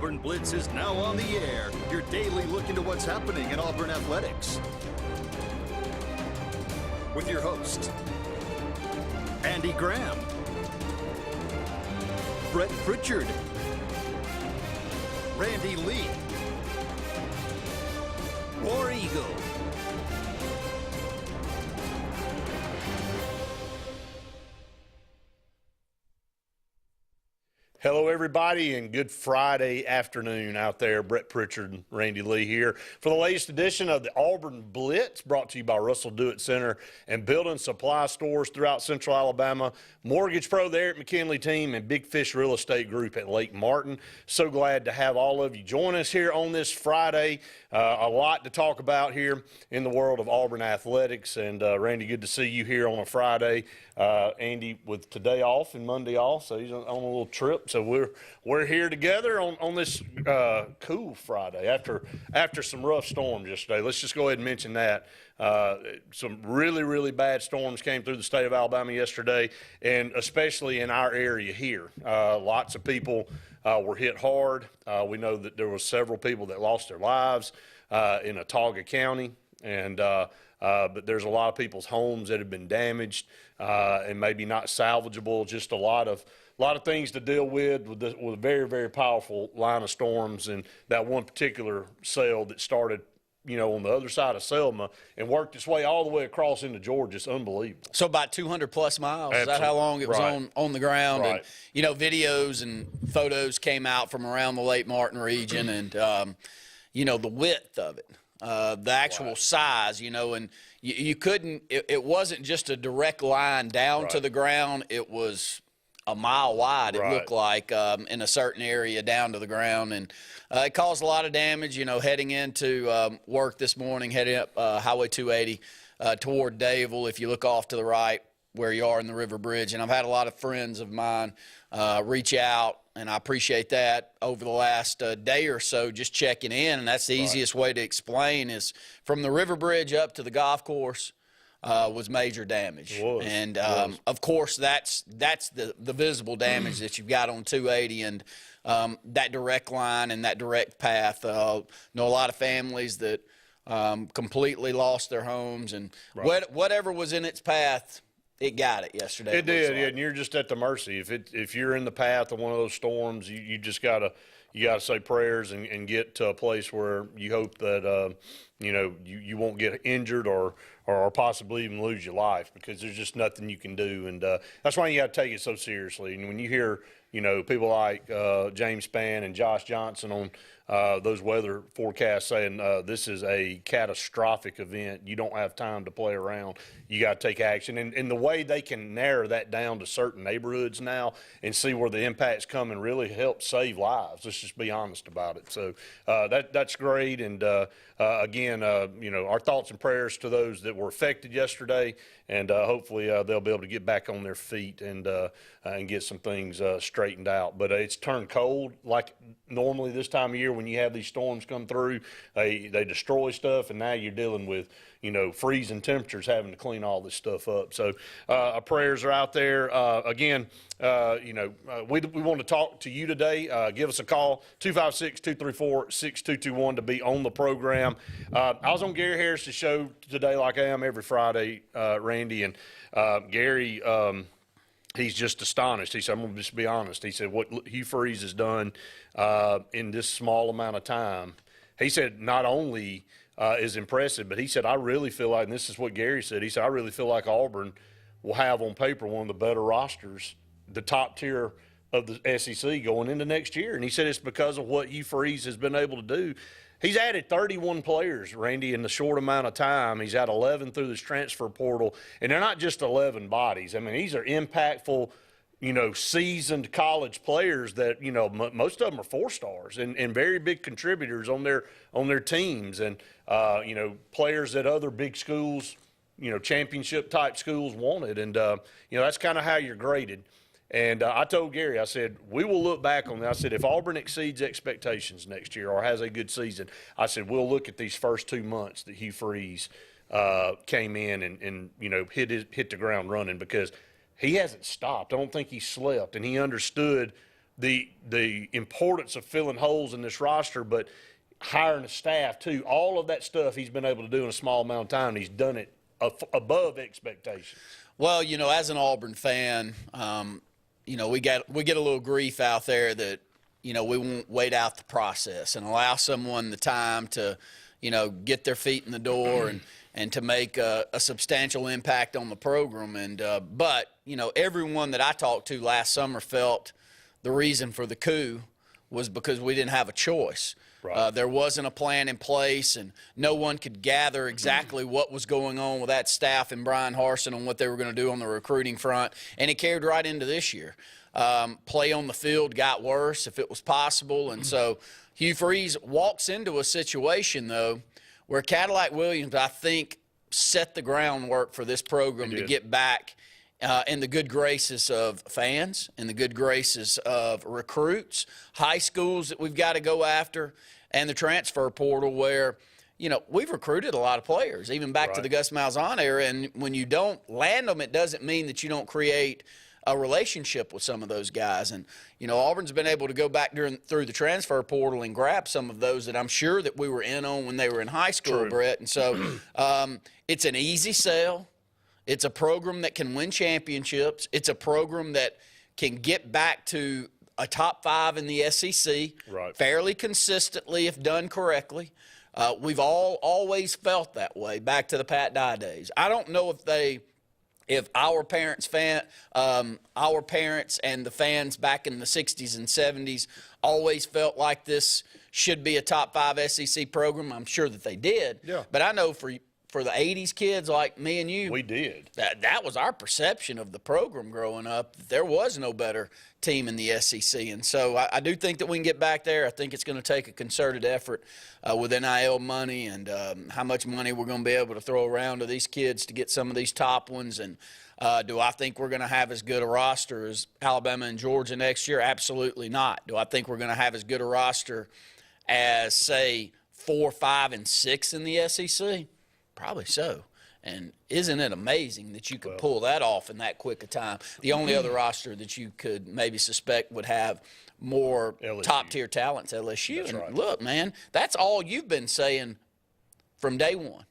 Auburn Blitz is now on the air. Your daily look into what's happening in Auburn athletics. With your host, Andy Graham, Brett Pritchard, Randy Lee, War Eagle. Hello, everybody, and good Friday afternoon out there. Brett Pritchard and Randy Lee here for the latest edition of the Auburn Blitz, brought to you by Russell Do-It Center and Building Supply Stores throughout Central Alabama, Mortgage Pro there at McKinley Team, and Big Fish Real Estate Group at Lake Martin. So glad to have all of you join us here on this Friday. A lot to talk about here in the world of Auburn athletics, and Randy, good to see you here on a Friday. Andy with today off and Monday off, so he's on a little trip. So we're here together on this cool Friday after some rough storms yesterday. Let's just go ahead and mention that. Some really bad storms came through the state of Alabama yesterday, and especially in our area here. Lots of people were hit hard. We know that there were several people that lost their lives in Autauga County, and but there's a lot of people's homes that have been damaged and maybe not salvageable. Just a lot of things to deal with a very powerful line of storms, and that one particular cell that started, on the other side of Selma and worked its way all the way across into Georgia. It's unbelievable. So about 200 plus miles. Absolutely. Is that how long it was on the ground? Right. And, videos and photos came out from around the Lake Martin region, and, the width of it, the actual size, and you couldn't, it wasn't just a direct line down to the ground. It was a mile wide, it looked like, in a certain area down to the ground. And it caused a lot of damage, heading into work this morning, heading up Highway 280 toward Dadeville. If you look off to the right where you are in the River Bridge. And I've had a lot of friends of mine reach out, and I appreciate that, over the last day or so, just checking in. And that's the easiest way to explain is from the River Bridge up to the golf course. Was major damage. And of course that's the visible damage that you've got on 280, and that direct line and that direct path. Know a lot of families that completely lost their homes, and whatever was in its path, it got it yesterday. It did, and you're just at the mercy. If you're in the path of one of those storms, you just gotta say prayers and get to a place where you hope that you won't get injured or possibly even lose your life, because there's just nothing you can do. And that's why you got to take it so seriously. And when you hear, people like James Spann and Josh Johnson on those weather forecasts saying this is a catastrophic event, you don't have time to play around. You got to take action. And the way they can narrow that down to certain neighborhoods now and see where the impact's coming really helps save lives. Let's just be honest about it. So that's great. And again, our thoughts and prayers to those that were affected yesterday, and hopefully they'll be able to get back on their feet and get some things straightened out. But it's turned cold like normally this time of year when you have these storms come through. They destroy stuff, and now you're dealing with freezing temperatures, having to clean all this stuff up. So our prayers are out there. Again, we want to talk to you today. Give us a call, 256-234-6221, to be on the program. I was on Gary Harris's show today, like I am every Friday, Randy, and Gary, he's just astonished. He said, I'm going to just be honest. He said, what Hugh Freeze has done in this small amount of time, he said, not only is impressive, but he said, I really feel like, and this is what Gary said, he said, I really feel like Auburn will have on paper one of the better rosters, the top tier of the SEC going into next year. And he said it's because of what Hugh Freeze has been able to do. He's added 31 players, Randy, in the short amount of time. He's had 11 through this transfer portal, and they're not just 11 bodies. I mean, these are impactful, seasoned college players that, most of them are 4-stars and very big contributors on their teams, and, players that other big schools, championship type schools wanted. And, that's kind of how you're graded. And I told Gary, I said, we will look back on that. I said, if Auburn exceeds expectations next year or has a good season, I said, we'll look at these first 2 months that Hugh Freeze came in and hit the ground running, because he hasn't stopped. I don't think he slept, and he understood the importance of filling holes in this roster, but hiring a staff too. All of that stuff he's been able to do in a small amount of time. And he's done it above expectations. Well, as an Auburn fan, we get a little grief out there that we won't wait out the process and allow someone the time to get their feet in the door and to make a substantial impact on the program. And but everyone that I talked to last summer felt the reason for the coup was because we didn't have a choice. Right. There wasn't a plan in place, and no one could gather exactly what was going on with that staff and Brian Harsin on what they were going to do on the recruiting front. And it carried right into this year. Play on the field got worse if it was possible. And so Hugh Freeze walks into a situation, though, where Cadillac Williams, I think, set the groundwork for this program to get back in the good graces of fans, in the good graces of recruits, high schools that we've got to go after, and the transfer portal where, we've recruited a lot of players, even back to the Gus Malzahn era. And when you don't land them, it doesn't mean that you don't create a relationship with some of those guys. And, Auburn's been able to go back through the transfer portal and grab some of those that I'm sure that we were in on when they were in high school, Brett. And so it's an easy sell. It's a program that can win championships. It's a program that can get back to a top 5 in the SEC fairly consistently if done correctly. We've always felt that way back to the Pat Dye days. I don't know if our parents and the fans back in the 60s and 70s always felt like this should be a top 5 SEC program. I'm sure that they did. Yeah. But I know for the 80s kids like me and you, we did. That was our perception of the program growing up. There was no better team in the SEC. And so I do think that we can get back there. I think it's going to take a concerted effort with NIL money and how much money we're going to be able to throw around to these kids to get some of these top ones. And do I think we're going to have as good a roster as Alabama and Georgia next year? Absolutely not. Do I think we're going to have as good a roster as, say, 4, 5, and 6 in the SEC? Probably so. And isn't it amazing that you could pull that off in that quick a time? The only other roster that you could maybe suspect would have more top-tier talents, LSU. And look, man, that's all you've been saying from day one.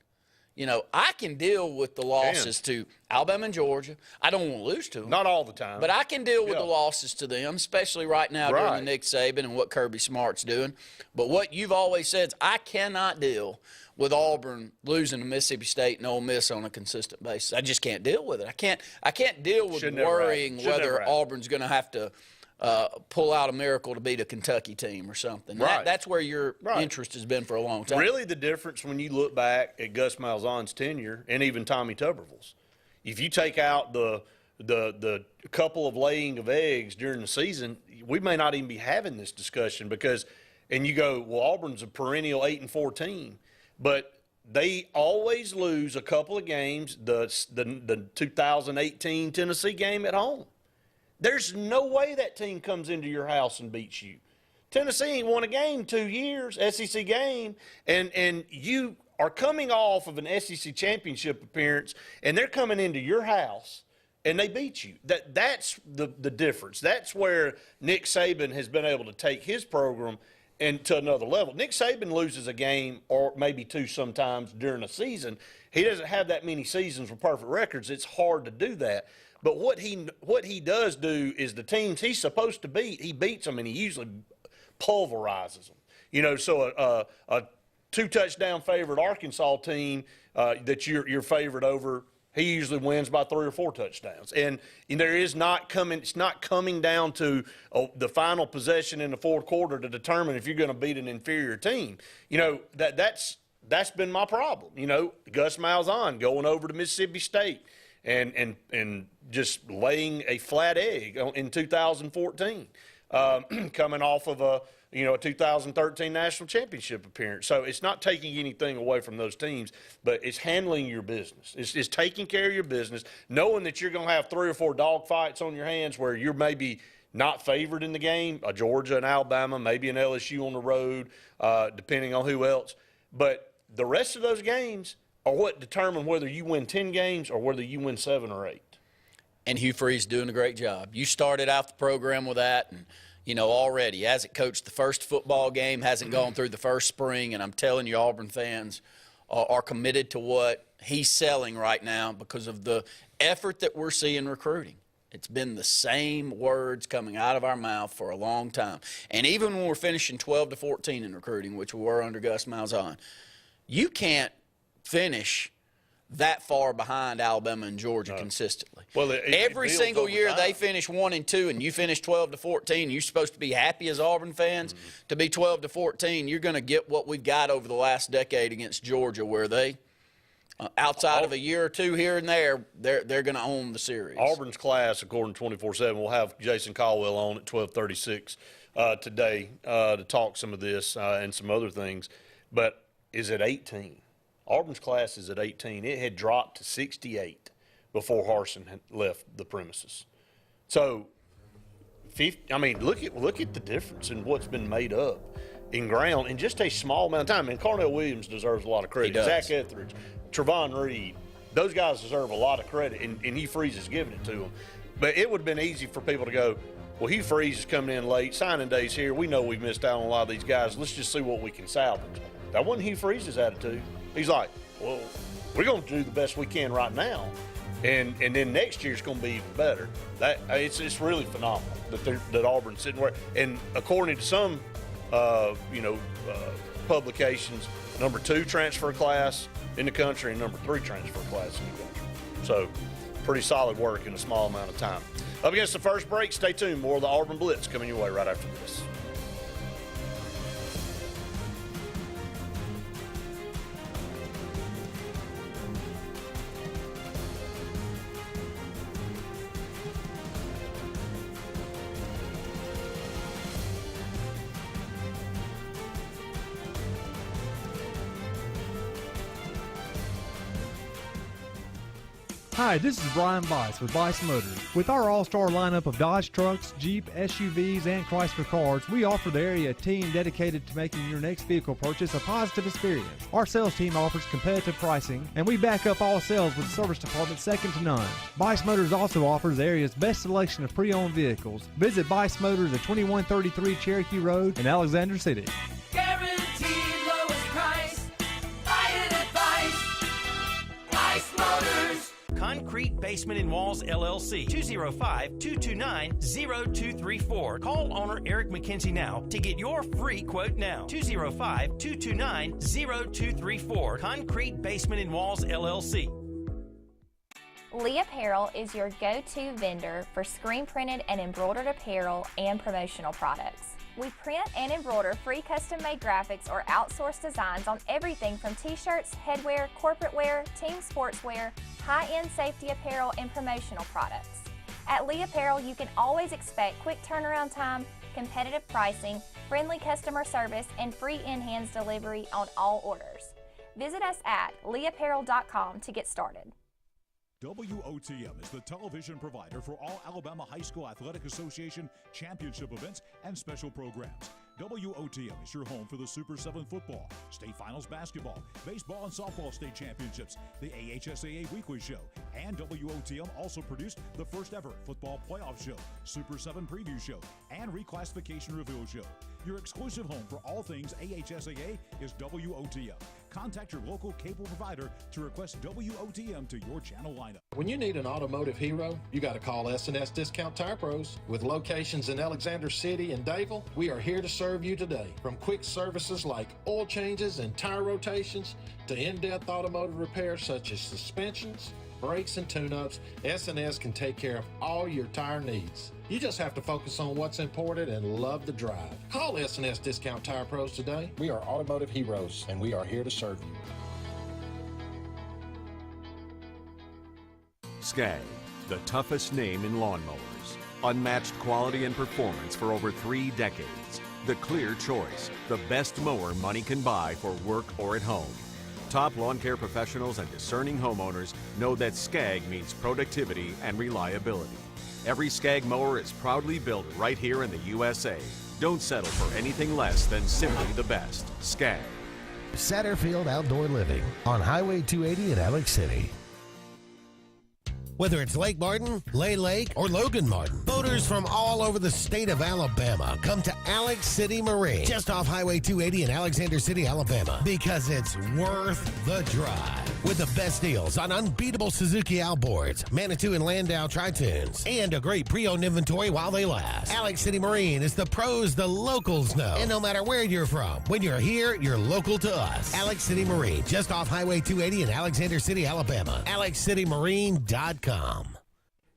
I can deal with the losses to Alabama and Georgia. I don't want to lose to them. Not all the time. But I can deal with the losses to them, especially right now during the Nick Saban and what Kirby Smart's doing. But what you've always said is I cannot deal with Auburn losing to Mississippi State and Ole Miss on a consistent basis. I just can't deal with it. I can't deal with worrying whether Auburn's going to have to pull out a miracle to beat a Kentucky team or something. That's where your interest has been for a long time. Really the difference when you look back at Gus Malzahn's tenure and even Tommy Tuberville's, if you take out the couple of laying of eggs during the season, we may not even be having this discussion because – and you go, well, Auburn's a perennial 8-4 team. But they always lose a couple of games, the 2018 Tennessee game at home. There's no way that team comes into your house and beats you. Tennessee ain't won a game in 2 years, SEC game, and you are coming off of an SEC championship appearance, and they're coming into your house, and they beat you. That's the difference. That's where Nick Saban has been able to take his program and to another level. Nick Saban loses a game or maybe 2 sometimes during a season. He doesn't have that many seasons with perfect records. It's hard to do that. But what he does do is the teams he's supposed to beat, he beats them, and he usually pulverizes them. So a 2-touchdown favorite Arkansas team that you're favored over, he usually wins by 3 or 4 touchdowns. And it's not coming down to the final possession in the fourth quarter to determine if you're going to beat an inferior team. That's been my problem. Gus Malzahn going over to Mississippi State and just laying a flat egg in 2014, coming off of a 2013 national championship appearance. So it's not taking anything away from those teams, but it's handling your business. It's taking care of your business, knowing that you're going to have 3 or 4 dog fights on your hands where you're maybe not favored in the game, a Georgia and Alabama, maybe an LSU on the road, depending on who else. But the rest of those games are what determine whether you win 10 games or whether you win 7 or 8. And Hugh Freeze doing a great job. You started out the program with that, and already hasn't coached the first football game, hasn't gone through the first spring, and I'm telling you, Auburn fans are committed to what he's selling right now because of the effort that we're seeing recruiting. It's been the same words coming out of our mouth for a long time. And even when we're finishing 12-14 in recruiting, which we were under Gus Malzahn, you can't finish that far behind Alabama and Georgia consistently. Well, every single year they finish 1 and 2, and you finish 12-14. You're supposed to be happy as Auburn fans to be 12-14. You're going to get what we've got over the last decade against Georgia, where they, outside of a year or two here and there, they're going to own the series. Auburn's class, according to 24/7, we'll have Jason Caldwell on at 12:36 today to talk some of this and some other things, but is at 18. Auburn's class is at 18. It had dropped to 68 before Harsin had left the premises. So, look at the difference in what's been made up in ground in just a small amount of time. And Carnell Williams deserves a lot of credit. Zach Etheridge, Trevon Reed, those guys deserve a lot of credit, and Hugh Freeze is giving it to them. But it would have been easy for people to go, well, Hugh Freeze is coming in late. Signing day's here. We know we've missed out on a lot of these guys. Let's just see what we can salvage. That wasn't Hugh Freeze's attitude. He's like, well, we're going to do the best we can right now, and then next year's going to be even better. It's really phenomenal that Auburn's sitting where, and according to some publications, number 2 transfer class in the country and number 3 transfer class in the country. So pretty solid work in a small amount of time. Up against the first break, stay tuned. More of the Auburn Blitz coming your way right after this. Hi, this is Brian Bice with Bice Motors. With our all-star lineup of Dodge trucks, Jeep, SUVs, and Chrysler cars, we offer the area team dedicated to making your next vehicle purchase a positive experience. Our sales team offers competitive pricing, and we back up all sales with a service department second to none. Bice Motors also offers the area's best selection of pre-owned vehicles. Visit Bice Motors at 2133 Cherokee Road in Alexander City. Guaranteed lowest price. Buy it at Bice Motors. Concrete Basement and Walls, LLC, 205-229-0234. Call owner Eric McKenzie now to get your free quote now. 205-229-0234. Concrete Basement and Walls, LLC. Lee Apparel is your go-to vendor for screen-printed and embroidered apparel and promotional products. We print and embroider free custom-made graphics or outsourced designs on everything from t-shirts, headwear, corporate wear, team sportswear, high-end safety apparel, and promotional products. At Lee Apparel, you can always expect quick turnaround time, competitive pricing, friendly customer service, and free in-hands delivery on all orders. Visit us at leeapparel.com to get started. WOTM is the television provider for all Alabama High School Athletic Association championship events and special programs. WOTM is your home for the Super 7 football, state finals basketball, baseball and softball state championships, the AHSAA weekly show, and WOTM also produced the first ever football playoff show, Super 7 preview show, and reclassification reveal show. Your exclusive home for all things AHSAA is WOTM. Contact your local cable provider to request WOTM to your channel lineup. When you need an automotive hero, you got to call S&S Discount Tire Pros. With locations in Alexander City and Dayville, we are here to serve you today. From quick services like oil changes and tire rotations to in-depth automotive repairs such as suspensions, brakes, and tune-ups, S&S can take care of all your tire needs. You just have to focus on what's important and love the drive. Call S&S Discount Tire Pros today. We are automotive heroes, and we are here to serve you. Skag, the toughest name in lawnmowers. Unmatched quality and performance for over 3 decades. The clear choice, the best mower money can buy for work or at home. Top lawn care professionals and discerning homeowners know that Skag means productivity and reliability. Every Skag mower is proudly built right here in the USA. Don't settle for anything less than simply the best. Skag. Satterfield Outdoor Living on Highway 280 in Alex City. Whether it's Lake Martin, Lay Lake, or Logan Martin, boaters from all over the state of Alabama come to Alex City Marine, just off Highway 280 in Alexander City, Alabama, because it's worth the drive. With the best deals on unbeatable Suzuki outboards, Manitou and Landau Tritoons, and a great pre-owned inventory while they last. Alex City Marine is the pros the locals know. And no matter where you're from, when you're here, you're local to us. Alex City Marine, just off Highway 280 in Alexander City, Alabama. AlexCityMarine.com.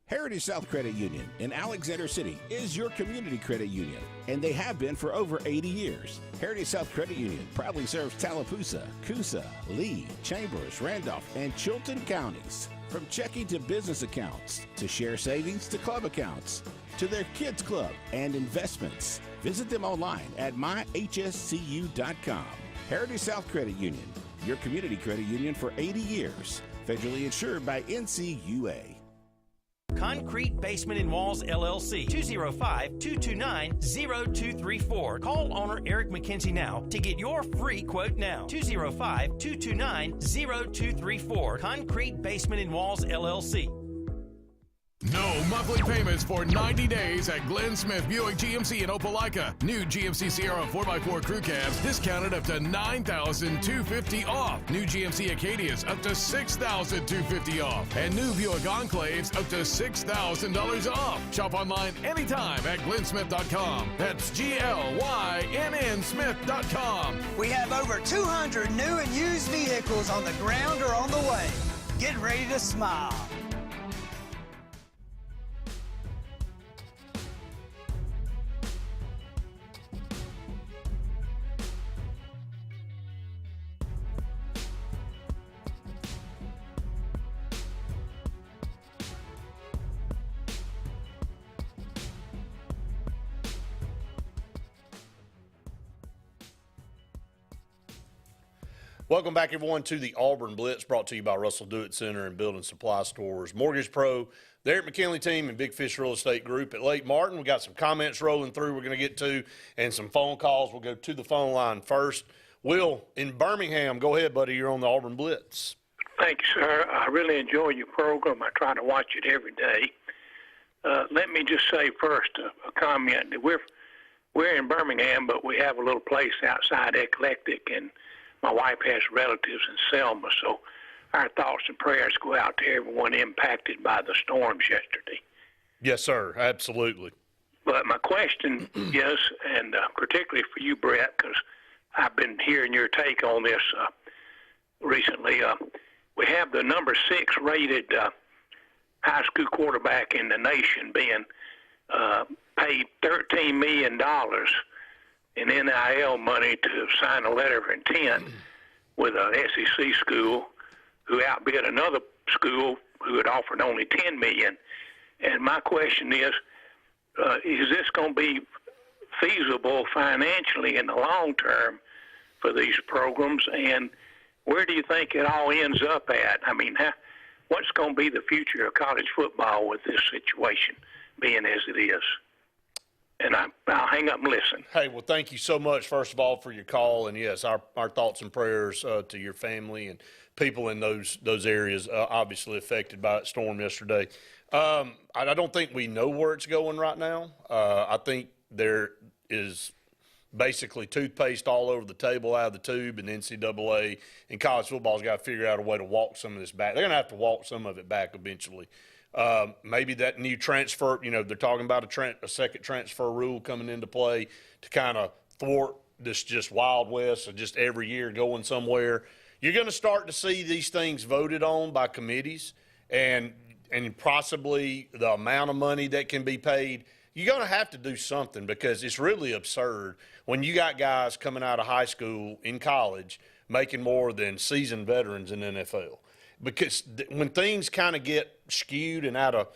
Heritage South Credit Union in Alexander City is your community credit union, and they have been for over 80 years. Heritage South Credit Union proudly serves Tallapoosa, Coosa, Lee, Chambers, Randolph, and Chilton counties. From checking to business accounts, to share savings to club accounts, to their kids club and investments. Visit them online at myhscu.com. Heritage South Credit Union, your community credit union for 80 years. Federally insured by NCUA. Concrete Basement and Walls LLC, 205-229-0234. Call owner Eric McKenzie now to get your free quote now. 205-229-0234. Concrete Basement and Walls LLC. No monthly payments for 90 days at Glenn Smith Buick GMC in Opelika. New GMC Sierra 4x4 crew cabs discounted up to $9,250 off. New GMC Acadias up to $6,250 off. And new Buick Enclaves up to $6,000 off. Shop online anytime at glennsmith.com. That's GLYNN Smith.com. We have over 200 new and used vehicles on the ground or on the way. Get ready to smile. Welcome back, everyone, to the Auburn Blitz, brought to you by Russell Do It Center and Building Supply Stores, Mortgage Pro, the Eric McKinley team, and Big Fish Real Estate Group at Lake Martin. We got some comments rolling through we're going to get to, and some phone calls. We'll go to the phone line first. Will in Birmingham, go ahead, buddy. You're on the Auburn Blitz. Thank you, sir. I really enjoy your program. I try to watch it every day. Let me just say first a comment. We're in Birmingham, but we have a little place outside Eclectic, and my wife has relatives in Selma, so our thoughts and prayers go out to everyone impacted by the storms yesterday. Yes, sir, absolutely. But my question is, and particularly for you, Brett, because I've been hearing your take on this recently, we have the number 6 rated high school quarterback in the nation being paid $13 million in NIL money to sign a letter of intent with an SEC school who outbid another school who had offered only $10 million. And my question is this going to be feasible financially in the long term for these programs? And where do you think it all ends up at? I mean, what's going to be the future of college football with this situation being as it is? And I'll hang up and listen. Hey, well, thank you so much, first of all, for your call. And, yes, our thoughts and prayers to your family and people in those areas obviously affected by that storm yesterday. I don't think we know where it's going right now. I think there is basically toothpaste all over the table out of the tube, and NCAA and college football's got to figure out a way to walk some of this back. They're going to have to walk some of it back eventually. Maybe that new transfer, they're talking about a second transfer rule coming into play to kind of thwart this just Wild West of just every year going somewhere. You're going to start to see these things voted on by committees and possibly the amount of money that can be paid. You're going to have to do something because it's really absurd when you got guys coming out of high school in college making more than seasoned veterans in the NFL. Because when things kind of get skewed and out of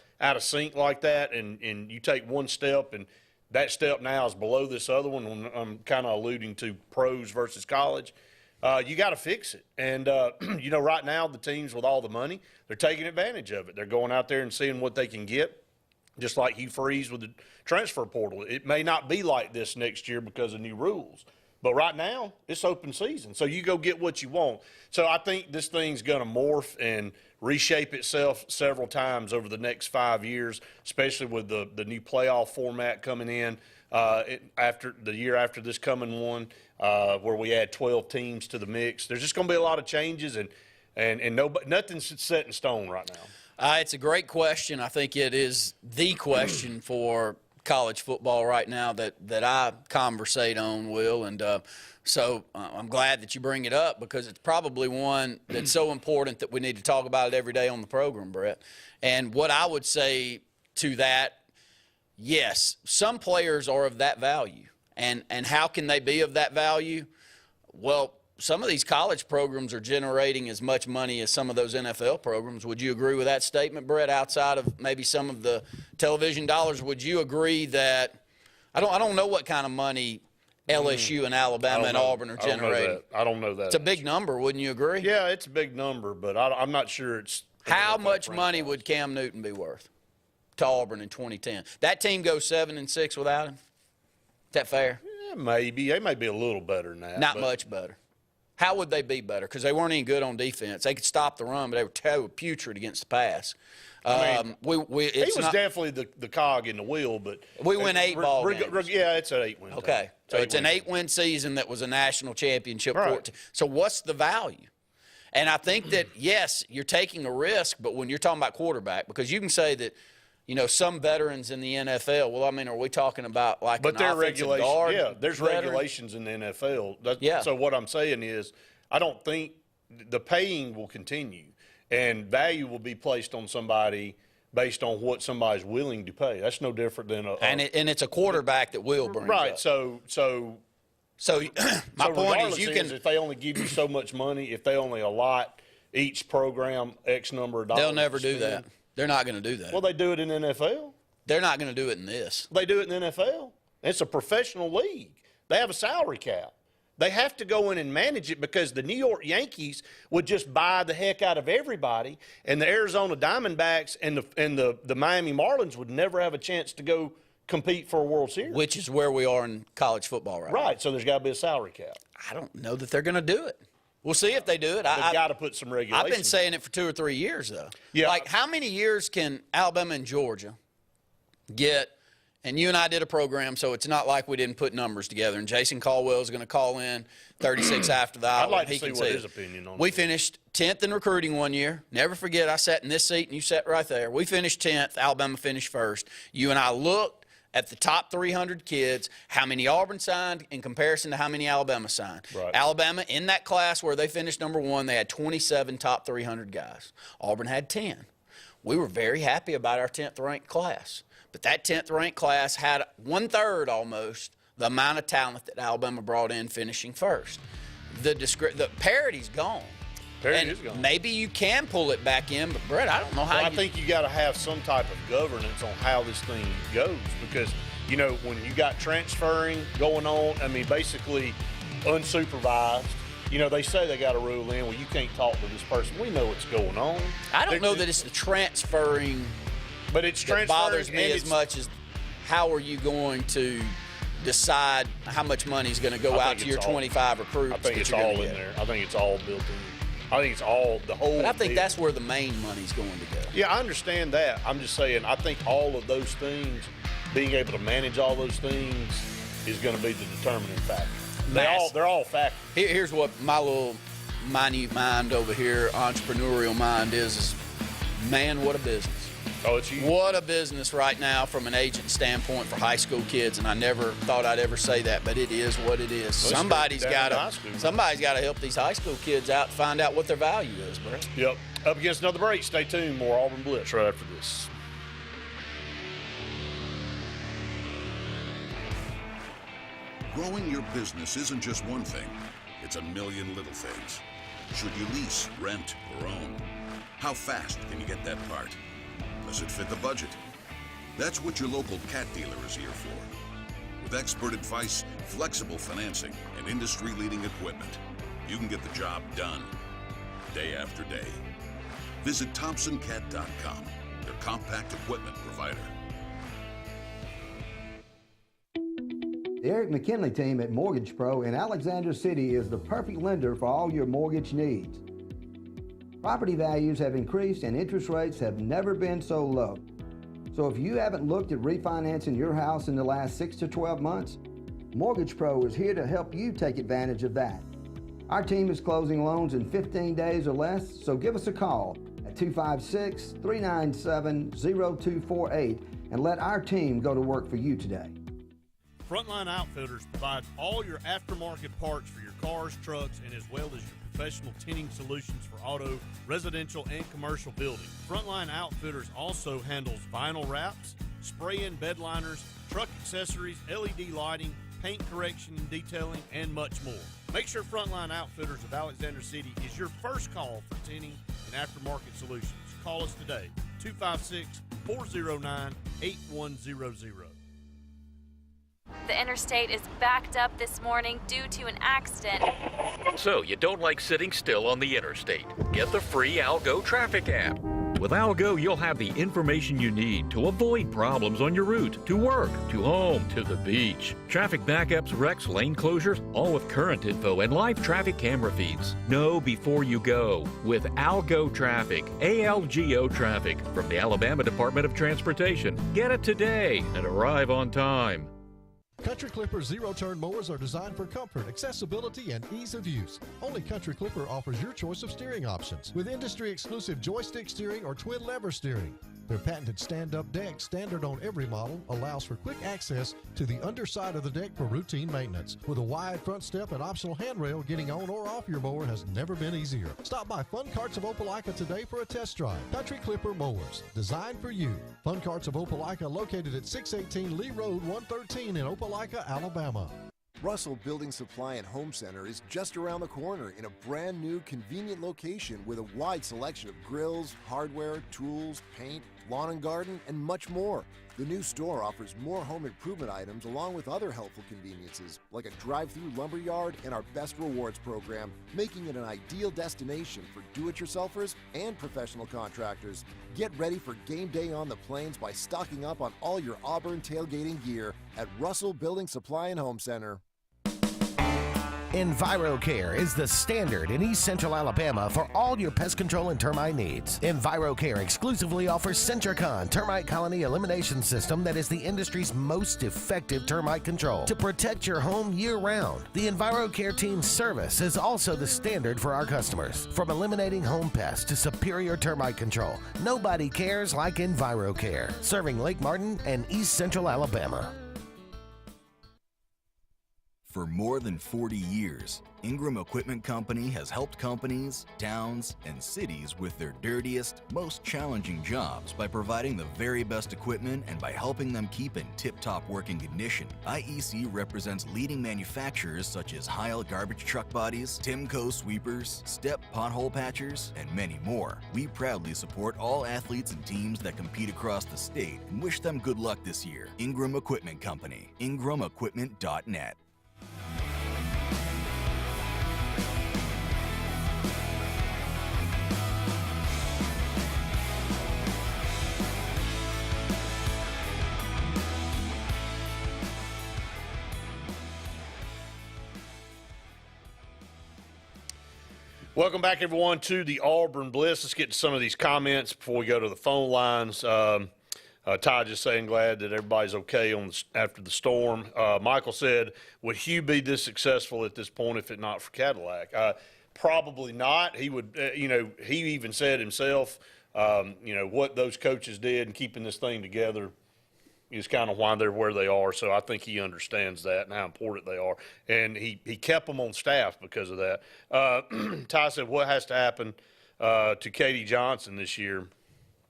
sync like that, and you take one step and that step now is below this other one, when I'm kind of alluding to pros versus college, you got to fix it. And, right now the teams with all the money, they're taking advantage of it. They're going out there and seeing what they can get, just like Hugh Freeze with the transfer portal. It may not be like this next year because of new rules, But right now, it's open season, so you go get what you want. So I think this thing's going to morph and reshape itself several times over the next 5 years, especially with the new playoff format coming in after the year after this coming one, where we add 12 teams to the mix. There's just going to be a lot of changes, and nothing's set in stone right now. It's a great question. I think it is the question for college football right now that I conversate on, Will, and so I'm glad that you bring it up because it's probably one that's so important that we need to talk about it every day on the program, Brett. And what I would say to that, yes, some players are of that value. And how can they be of that value? Well, some of these college programs are generating as much money as some of those NFL programs. Would you agree with that statement, Brett, outside of maybe some of the television dollars? Would you agree that I don't know what kind of money LSU and Alabama and Auburn are generating? I don't know that. It's a big number, wouldn't you agree? Yeah, it's a big number, but I'm not sure it's – How much money would Cam Newton be worth to Auburn in 2010? That team goes 7-6 without him? Is that fair? Yeah, maybe. They may be a little better than that. Not much better. How would they be better? Because they weren't any good on defense. They could stop the run, but they were putrid against the pass. He was definitely the cog in the wheel, but we win 8 ball games. Yeah, it's an 8-win. Okay, so it's an 8-win season that was a national championship. Right. So what's the value? And I think that, yes, you're taking a risk, but when you're talking about quarterback, because you can say that, some veterans in the NFL, well, I mean, are we talking about like an offensive guard? Yeah, there's veteran? regulations in the NFL. So what I'm saying is I don't think the paying will continue, and value will be placed on somebody based on what somebody's willing to pay. That's no different than and it's a quarterback that will bring right. Up. So my point is, if they only give you so much money, if they only allot each program X number of dollars, they'll never do that. They're not going to do that. Well, they do it in the NFL. They're not going to do it in this. They do it in the NFL. It's a professional league. They have a salary cap. They have to go in and manage it because the New York Yankees would just buy the heck out of everybody, and the Arizona Diamondbacks and the Miami Marlins would never have a chance to go compete for a World Series. Which is where we are in college football right now. Right, so there's got to be a salary cap. I don't know that they're going to do it. We'll see if they do it. They've got to put some regulations. I've been saying it for 2 or 3 years, though. Yeah. Like, how many years can Alabama and Georgia get – and you and I did a program, so it's not like we didn't put numbers together. And Jason Caldwell is going to call in 36 after the hour. I'd like to see what his opinion on it. We finished 10th in recruiting one year. Never forget, I sat in this seat and you sat right there. We finished 10th. Alabama finished 1st. You and I looked at the top 300 kids, how many Auburn signed in comparison to how many Alabama signed. Right. Alabama, in that class where they finished number 1, they had 27 top 300 guys. Auburn had 10. We were very happy about our 10th ranked class. But that 10th ranked class had 1/3 almost the amount of talent that Alabama brought in finishing 1st. The parity's gone. Parity is gone. Maybe you can pull it back in, but Brett, I don't know how. I think you got to have some type of governance on how this thing goes because, when you got transferring going on, I mean, basically unsupervised. They say they got a rule in, well, you can't talk to this person. We know what's going on. I don't know that it's the transferring, but it's that bothers me as much as how are you going to decide how much money is going to go out to your 25 recruits. I think it's all in there. I think it's all built in. I think it's all the whole. But I think that's where the main money's going to go. Yeah, I understand that. I'm just saying, I think all of those things, being able to manage all those things, is going to be the determining factor. They're all factors. Here's what my little minute mind over here, entrepreneurial mind is man, what a business. Oh, it's huge. What a business right now from an agent standpoint for high school kids, and I never thought I'd ever say that, but it is what it is. Somebody's got to help these high school kids out, find out what their value is, bro. Yep. Up against another break. Stay tuned. More Auburn Blitz right after this. Growing your business isn't just one thing. It's a million little things. Should you lease, rent, or own? How fast can you get that part? Does it fit the budget? That's what your local cat dealer is here for. With expert advice, flexible financing, and industry-leading equipment, you can get the job done day after day. Visit ThompsonCat.com, their compact equipment provider. The Eric McKinley team at Mortgage Pro in Alexander City is the perfect lender for all your mortgage needs. Property values have increased and interest rates have never been so low. So if you haven't looked at refinancing your house in the last 6 to 12 months, Mortgage Pro is here to help you take advantage of that. Our team is closing loans in 15 days or less, so give us a call at 256-397-0248 and let our team go to work for you today. Frontline Outfitters provides all your aftermarket parts for your cars, trucks, and as well as your professional tinting solutions for auto, residential, and commercial buildings. Frontline Outfitters also handles vinyl wraps, spray-in bed liners, truck accessories, LED lighting, paint correction and detailing, and much more. Make sure Frontline Outfitters of Alexander City is your first call for tinting and aftermarket solutions. Call us today, 256-409-8100. The interstate is backed up this morning due to an accident. So you don't like sitting still on the interstate? Get the free Algo traffic app. With Algo, you'll have the information you need to avoid problems on your route, to work, to home, to the beach. Traffic backups, wrecks, lane closures, all with current info and live traffic camera feeds. Know before you go with Algo Traffic, ALGO Traffic from the Alabama Department of Transportation. Get it today and arrive on time. Country Clipper zero-turn mowers are designed for comfort, accessibility, and ease of use. Only Country Clipper offers your choice of steering options with industry-exclusive joystick steering or twin lever steering. Their patented stand-up deck, standard on every model, allows for quick access to the underside of the deck for routine maintenance. With a wide front step and optional handrail, getting on or off your mower has never been easier. Stop by Fun Carts of Opelika today for a test drive. Country Clipper mowers, designed for you. Fun Carts of Opelika, located at 618 Lee Road 113 in Opelika, Alabama. Russell Building Supply and Home Center is just around the corner in a brand new convenient location with a wide selection of grills, hardware, tools, paint, lawn and garden, and much more. The new store offers more home improvement items along with other helpful conveniences like a drive-through lumberyard and our Best Rewards program, making it an ideal destination for do-it-yourselfers and professional contractors. Get ready for game day on the plains by stocking up on all your Auburn tailgating gear at Russell Building Supply and Home Center. EnviroCare is the standard in East Central Alabama for all your pest control and termite needs. EnviroCare exclusively offers Centricon termite colony elimination system that is the industry's most effective termite control to protect your home year-round. The EnviroCare team's service is also the standard for our customers. From eliminating home pests to superior termite control, nobody cares like EnviroCare, serving Lake Martin and East Central Alabama. For more than 40 years, Ingram Equipment Company has helped companies, towns, and cities with their dirtiest, most challenging jobs by providing the very best equipment and by helping them keep in tip-top working condition. IEC represents leading manufacturers such as Heil garbage truck bodies, Timco sweepers, Step pothole patchers, and many more. We proudly support all athletes and teams that compete across the state and wish them good luck this year. Ingram Equipment Company, ingramequipment.net. Welcome back, everyone, to the Auburn Blitz. Let's get to some of these comments before we go to the phone lines. Ty just saying glad that everybody's okay after the storm. Michael said, would Hugh be this successful at this point if it not for Cadillac? Probably not. He would, he even said himself, what those coaches did in keeping this thing together is kind of why they're where they are. So I think he understands that and how important they are. And he kept them on staff because of that. Ty said, what has to happen to Katie Johnson this year?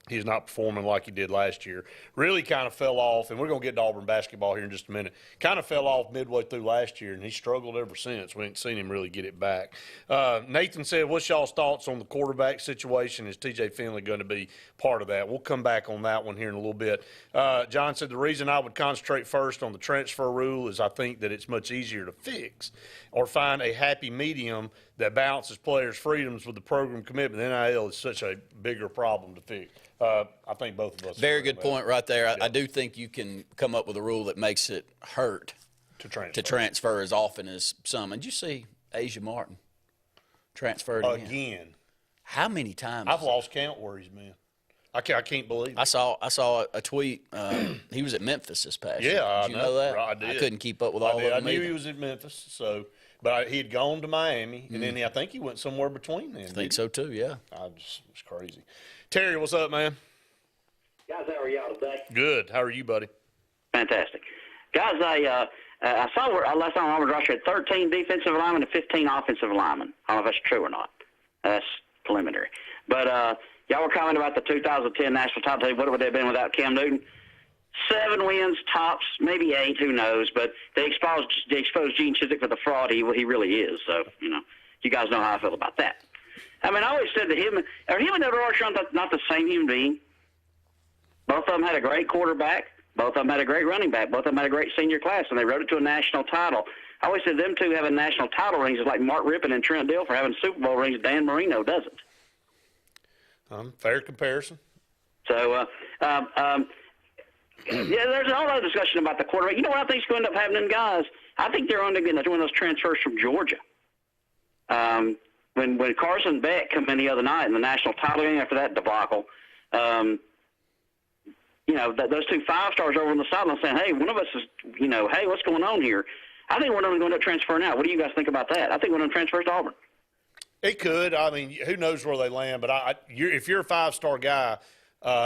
He's not performing like he did last year. Really kind of fell off, and we're going to get to Auburn basketball here in just a minute. Kind of fell off midway through last year, and he struggled ever since. We ain't seen him really get it back. Nathan said, what's y'all's thoughts on the quarterback situation? Is TJ Finley going to be part of that? We'll come back on that one here in a little bit. John said, the reason I would concentrate first on the transfer rule is I think that it's much easier to fix or find a happy medium that balances players' freedoms with the program commitment. NIL is such a bigger problem to fix. I think both of us. Very good point right there. I do think you can come up with a rule that makes it hurt to transfer as often as some. And did you see Asia Martin transferred again? How many times? I've lost count where he's been. I can't believe it. I saw a tweet. He was at Memphis this past year. Yeah, did you know that? I did. I couldn't keep up with all of them. I knew either. he was at Memphis, but he had gone to Miami, and then I think he went somewhere between then. I think so too. Yeah. It's crazy. Terry, what's up, man? Guys, how are y'all today? Good. How are you, buddy? Fantastic. Guys, I saw where last time Auburn roster had 13 defensive linemen and 15 offensive linemen. I don't know if that's true or not. That's preliminary. But y'all were commenting about the 2010 national title team. What would they have been without Cam Newton? 7 wins, tops, maybe 8, who knows. But they exposed Gene Chizik for the fraud he really is. So, you guys know how I feel about that. I mean, I always said that him and Edward Armstrong not the same human being. Both of them had a great quarterback. Both of them had a great running back. Both of them had a great senior class, and they rode it to a national title. I always said them two having national title rings is like Mark Rippon and Trent Dilfer having Super Bowl rings. Dan Marino doesn't. Fair comparison. So, yeah, there's all that discussion about the quarterback. You know what I think is going to end up happening, guys? I think they're only going to one of those transfers from Georgia. When Carson Beck come in the other night in the national title game after that debacle, those 2 5-stars over on the sideline saying, hey, one of us is, hey, what's going on here? I think one of them is going to transfer now. What do you guys think about that? I think one of them transfers to Auburn. It could. I mean, who knows where they land? But if you're a 5-star guy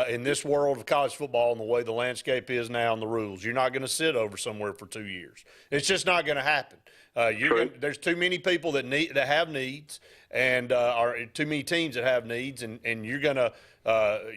in this world of college football and the way the landscape is now and the rules, you're not going to sit over somewhere for 2 years. It's just not going to happen. There's too many people that have needs, and are too many teams that have needs, and you're going to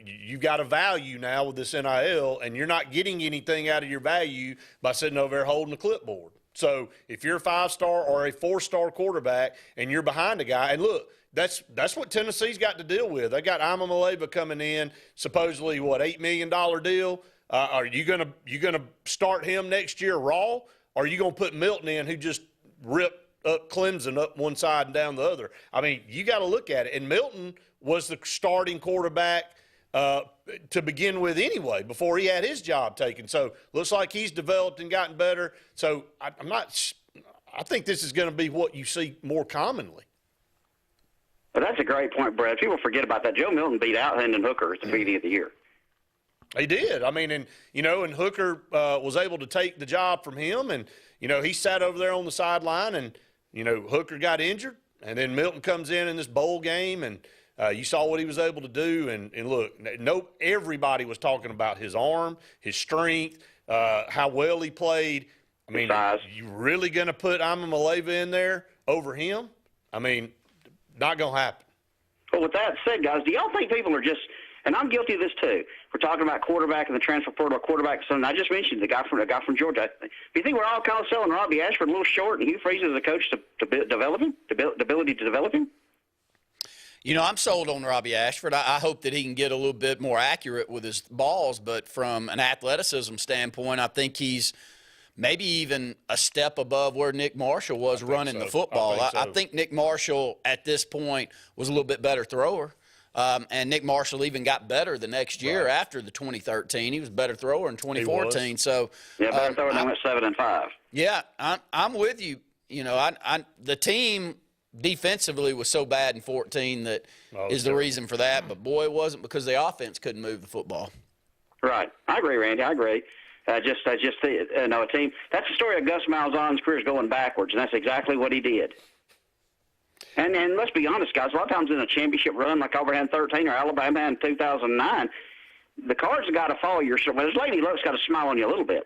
you've got a value now with this NIL, and you're not getting anything out of your value by sitting over there holding the clipboard. So if you're a 5-star or a 4-star quarterback and you're behind a guy, and look, that's what Tennessee's got to deal with. They got Ima Maleva coming in, supposedly $8 million deal. Are you gonna start him next year raw, or are you gonna put Milton in, who just ripped up Clemson up one side and down the other? I mean, you got to look at it. And Milton was the starting quarterback to begin with anyway, before he had his job taken. So looks like he's developed and gotten better. So I think this is going to be what you see more commonly. Well, that's a great point, Brad. People forget about that. Joe Milton beat out Hendon Hooker at the beginning of the year. He did. I mean, and Hooker was able to take the job from him, and he sat over there on the sideline, and Hooker got injured, and then Milton comes in this bowl game, and you saw what he was able to do. And look, everybody was talking about his arm, his strength, how well he played. I mean, you really going to put Ima Maleva in there over him? I mean, not going to happen. Well, with that said, guys, do y'all think people are just – and I'm guilty of this too. We're talking about quarterback and the transfer portal quarterback. So I just mentioned the guy from Georgia. Do you think we're all kind of selling Robbie Ashford a little short, and Hugh Freeze as a coach to develop him, the ability to develop him? I'm sold on Robbie Ashford. I hope that he can get a little bit more accurate with his balls, but from an athleticism standpoint, I think he's maybe even a step above where Nick Marshall was running the football. I think Nick Marshall at this point was a little bit better thrower. And Nick Marshall even got better the next year after the 2013. He was a better thrower in 2014. So better thrower than went 7-5. Yeah, I'm with you. The team defensively was so bad in 14 that is the reason for that. But boy, it wasn't because the offense couldn't move the football. Right, I agree, Randy. I agree. A team. That's the story of Gus Malzahn's career is going backwards, and that's exactly what he did. And let's be honest, guys, a lot of times in a championship run like Auburn had in 13 or Alabama had in 2009, the cards have got to follow your – well, this lady luck's got to smile on you a little bit.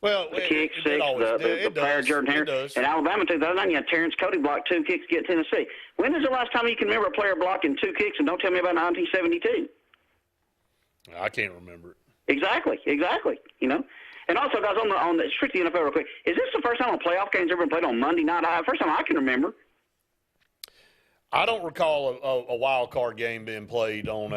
Well, the kick six, the player Jordan Harris. In Alabama in 2009, you had Terrence Cody block 2 kicks to get Tennessee. When is the last time you can remember a player blocking 2 kicks, and don't tell me about 1972? I can't remember it. Exactly. And also, guys, on the strictly NFL real quick, is this the first time a playoff game's ever been played on Monday night? First time I can remember. I don't recall a wild card game being played on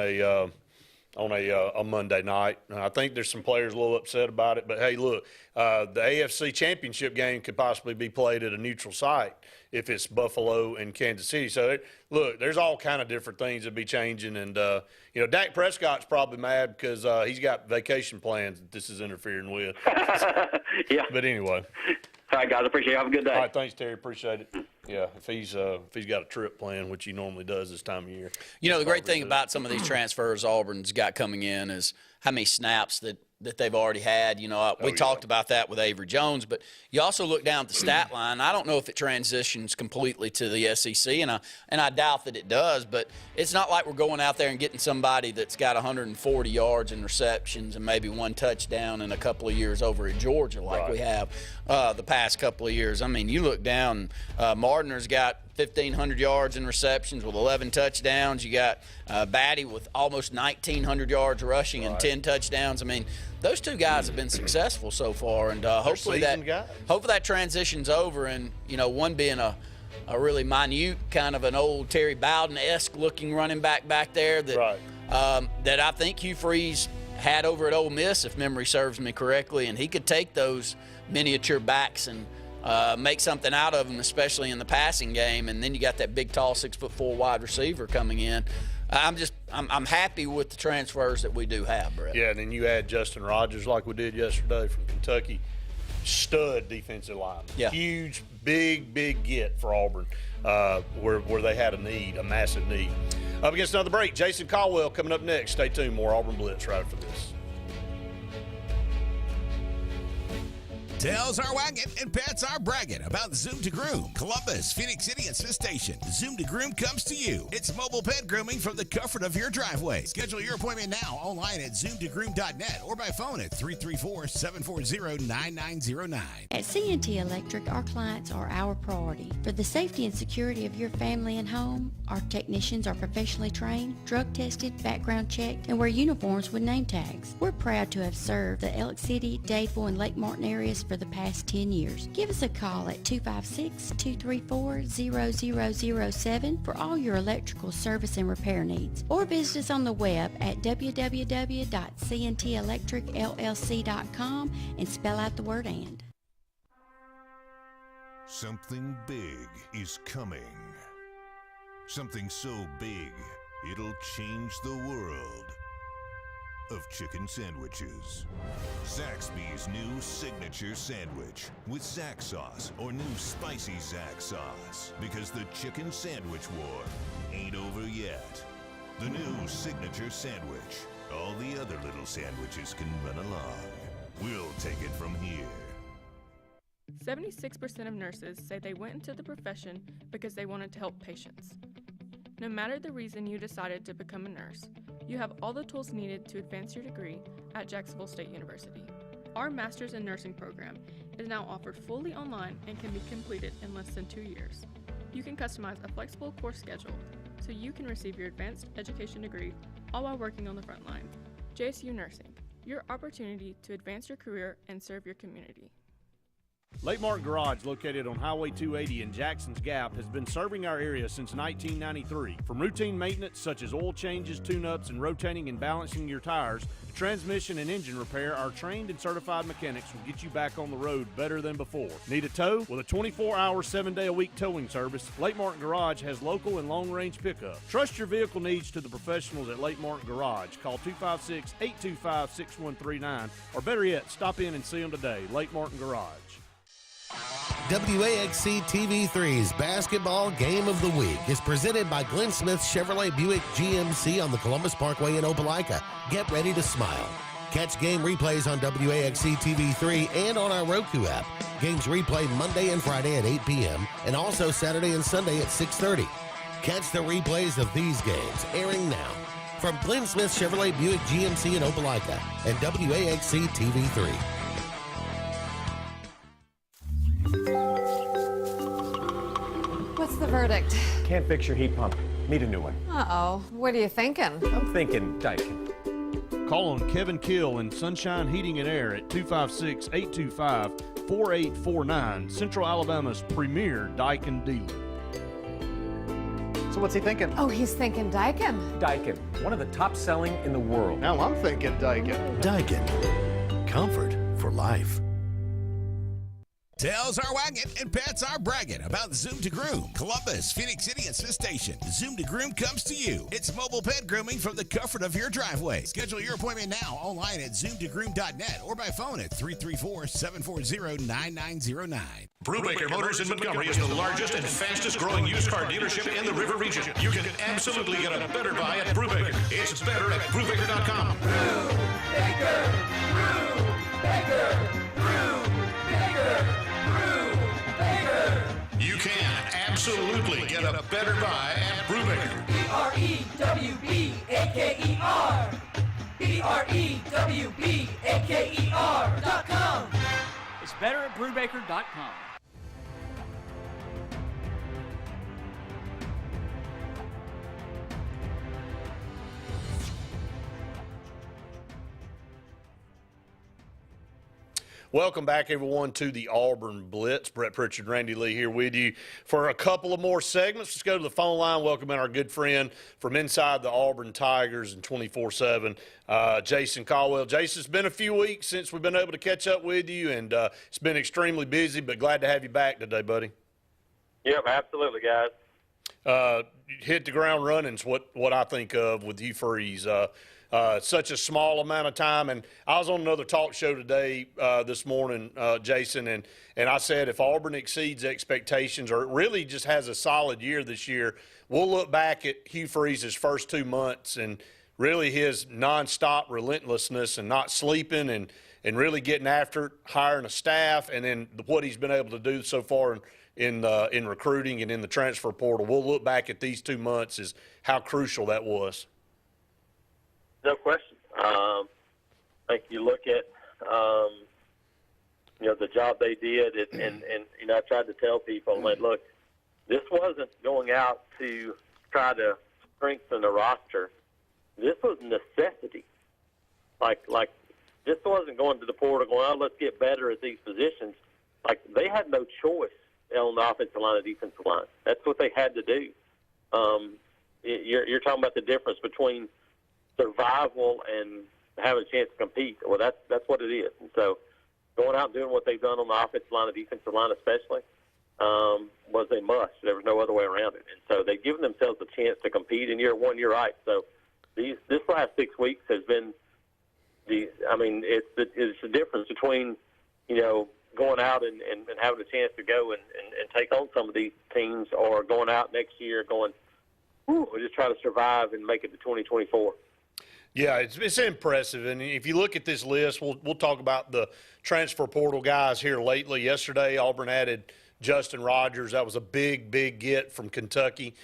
on a Monday night. I think there's some players a little upset about it, but hey, look, the AFC Championship game could possibly be played at a neutral site if it's Buffalo and Kansas City. So, look, there's all kind of different things that be changing. And, Dak Prescott's probably mad because he's got vacation plans that this is interfering with. Yeah. But anyway. All right, guys, appreciate it. Have a good day. All right, thanks, Terry. Appreciate it. Yeah, if he's got a trip planned, which he normally does this time of year. The great thing about some of these transfers Auburn's got coming in is how many snaps that they've already had. We talked about that with Avery Jones, but you also look down at the stat line. I don't know if it transitions completely to the SEC, and I doubt that it does, but it's not like we're going out there and getting somebody that's got 140 yards and receptions and maybe one touchdown in a couple of years over at Georgia like we have the past couple of years. I mean, you look down, Martiner's got 1,500 yards in receptions with 11 touchdowns. You got Batty with almost 1,900 yards rushing and 10 touchdowns. I mean, those two guys have been successful so far, and hopefully that transitions over. And one being a really minute, kind of an old Terry Bowden-esque looking running back there that that I think Hugh Freeze had over at Ole Miss, if memory serves me correctly, and he could take those miniature backs and make something out of them, especially in the passing game. And then you got that big, tall, 6'4" wide receiver coming in. I'm happy with the transfers that we do have, Brett. Yeah, and then you add Justin Rogers like we did yesterday from Kentucky. Stud defensive lineman. Yeah. Huge, big get for Auburn where they had a massive need. Up against another break. Jason Caldwell coming up next. Stay tuned. More Auburn Blitz right after this. Tails are wagging and pets are bragging about Zoom to Groom. Columbus, Phoenix City, and Smith Station. Zoom to Groom comes to you. It's mobile pet grooming from the comfort of your driveway. Schedule your appointment now online at zoomtogroom.net or by phone at 334-740-9909. At CNT Electric, our clients are our priority. For the safety and security of your family and home, our technicians are professionally trained, drug tested, background checked, and wear uniforms with name tags. We're proud to have served the Elk City, Dadeville, and Lake Martin areas for the past 10 years. Give us a call at 256-234-0007 for all your electrical service and repair needs, or visit us on the web at www.cntelectricllc.com and spell out the word "and." Something big is coming. Something so big, it'll change the world of chicken sandwiches. Zaxby's new signature sandwich with Zax sauce or new spicy Zax sauce, because the chicken sandwich war ain't over yet. The new signature sandwich. All the other little sandwiches can run along. We'll take it from here. 76% of nurses say they went into the profession because they wanted to help patients. No matter the reason you decided to become a nurse, you have all the tools needed to advance your degree at Jacksonville State University. Our Master's in Nursing program is now offered fully online and can be completed in less than 2 years. You can customize a flexible course schedule so you can receive your advanced education degree all while working on the front line. JSU Nursing, your opportunity to advance your career and serve your community. Lake Martin Garage, located on Highway 280 in Jackson's Gap, has been serving our area since 1993. From routine maintenance such as oil changes, tune-ups, and rotating and balancing your tires, to transmission and engine repair, our trained and certified mechanics will get you back on the road better than before. Need a tow? With a 24-hour, 7-day-a-week towing service, Lake Martin Garage has local and long-range pickup. Trust your vehicle needs to the professionals at Lake Martin Garage. Call 256-825-6139, or better yet, stop in and see them today. Lake Martin Garage. WAXC TV3's Basketball Game of the Week is presented by Glenn Smith Chevrolet Buick GMC on the Columbus Parkway in Opelika. Get ready to smile. Catch game replays on WAXC TV3 and on our Roku app. Games replay Monday and Friday at 8 p.m. and also Saturday and Sunday at 6:30. Catch the replays of these games airing now from Glenn Smith Chevrolet Buick GMC in Opelika and WAXC TV3. What's the verdict? Can't fix your heat pump. Need a new one. Uh-oh. What are you thinking? I'm thinking Daikin. Call on Kevin Kill in Sunshine Heating and Air at 256-825-4849, Central Alabama's premier Daikin dealer. So what's he thinking? Oh, he's thinking Daikin. Daikin, one of the top selling in the world. Now I'm thinking Daikin. Daikin. Comfort for life. Tails are wagging and pets are bragging about Zoom to Groom. Columbus, Phoenix City, and Smith Station. Zoom to Groom comes to you. It's mobile pet grooming from the comfort of your driveway. Schedule your appointment now online at zoomtogroom.net or by phone at 334-740-9909. Brubaker Motors in Montgomery is the largest and fastest growing used car dealership in the river region. You can absolutely get a better buy at Brubaker. It's better at Brubaker.com. Brubaker, Brubaker, Brubaker. You can absolutely get a better buy at Brubaker. BREWBAKER. BREWBAKER.com. It's better at Brubaker.com. Welcome back, everyone, to the Auburn Blitz. Brett Pritchard, Randy Lee here with you for a couple of more segments. Let's go to the phone line. Welcome in our good friend from inside the Auburn Tigers and 24/7, Jason Caldwell. Jason, it's been a few weeks since we've been able to catch up with you, and it's been extremely busy, but glad to have you back today, buddy. Yep, absolutely, guys. Hit the ground running is what I think of with Hugh Freeze. Such a small amount of time. And I was on another talk show today, this morning, Jason, and I said if Auburn exceeds expectations or really just has a solid year this year, we'll look back at Hugh Freeze's first 2 months and really his nonstop relentlessness and not sleeping and really getting after it, hiring a staff, and then what he's been able to do so far in recruiting and in the transfer portal. We'll look back at these 2 months as how crucial that was. No question. I think you look at, the job they did, and I tried to tell people, like, look, this wasn't going out to try to strengthen the roster. This was necessity. Like this wasn't going to the portal going, oh, let's get better at these positions. Like, they had no choice on the offensive line and defensive line. That's what they had to do. You're talking about the difference between survival and having a chance to compete. Well, that's what it is. And so going out and doing what they've done on the offensive line and defensive line especially was a must. There was no other way around it. And so they've given themselves a chance to compete in year one. You're right. So this last 6 weeks has been it's the difference between, going out and having a chance to go and take on some of these teams, or going out next year going, we'll just try to survive and make it to 2024. Yeah, it's impressive. And if you look at this list, we'll talk about the transfer portal guys here lately. Yesterday, Auburn added Justin Rogers. That was a big, big get from Kentucky.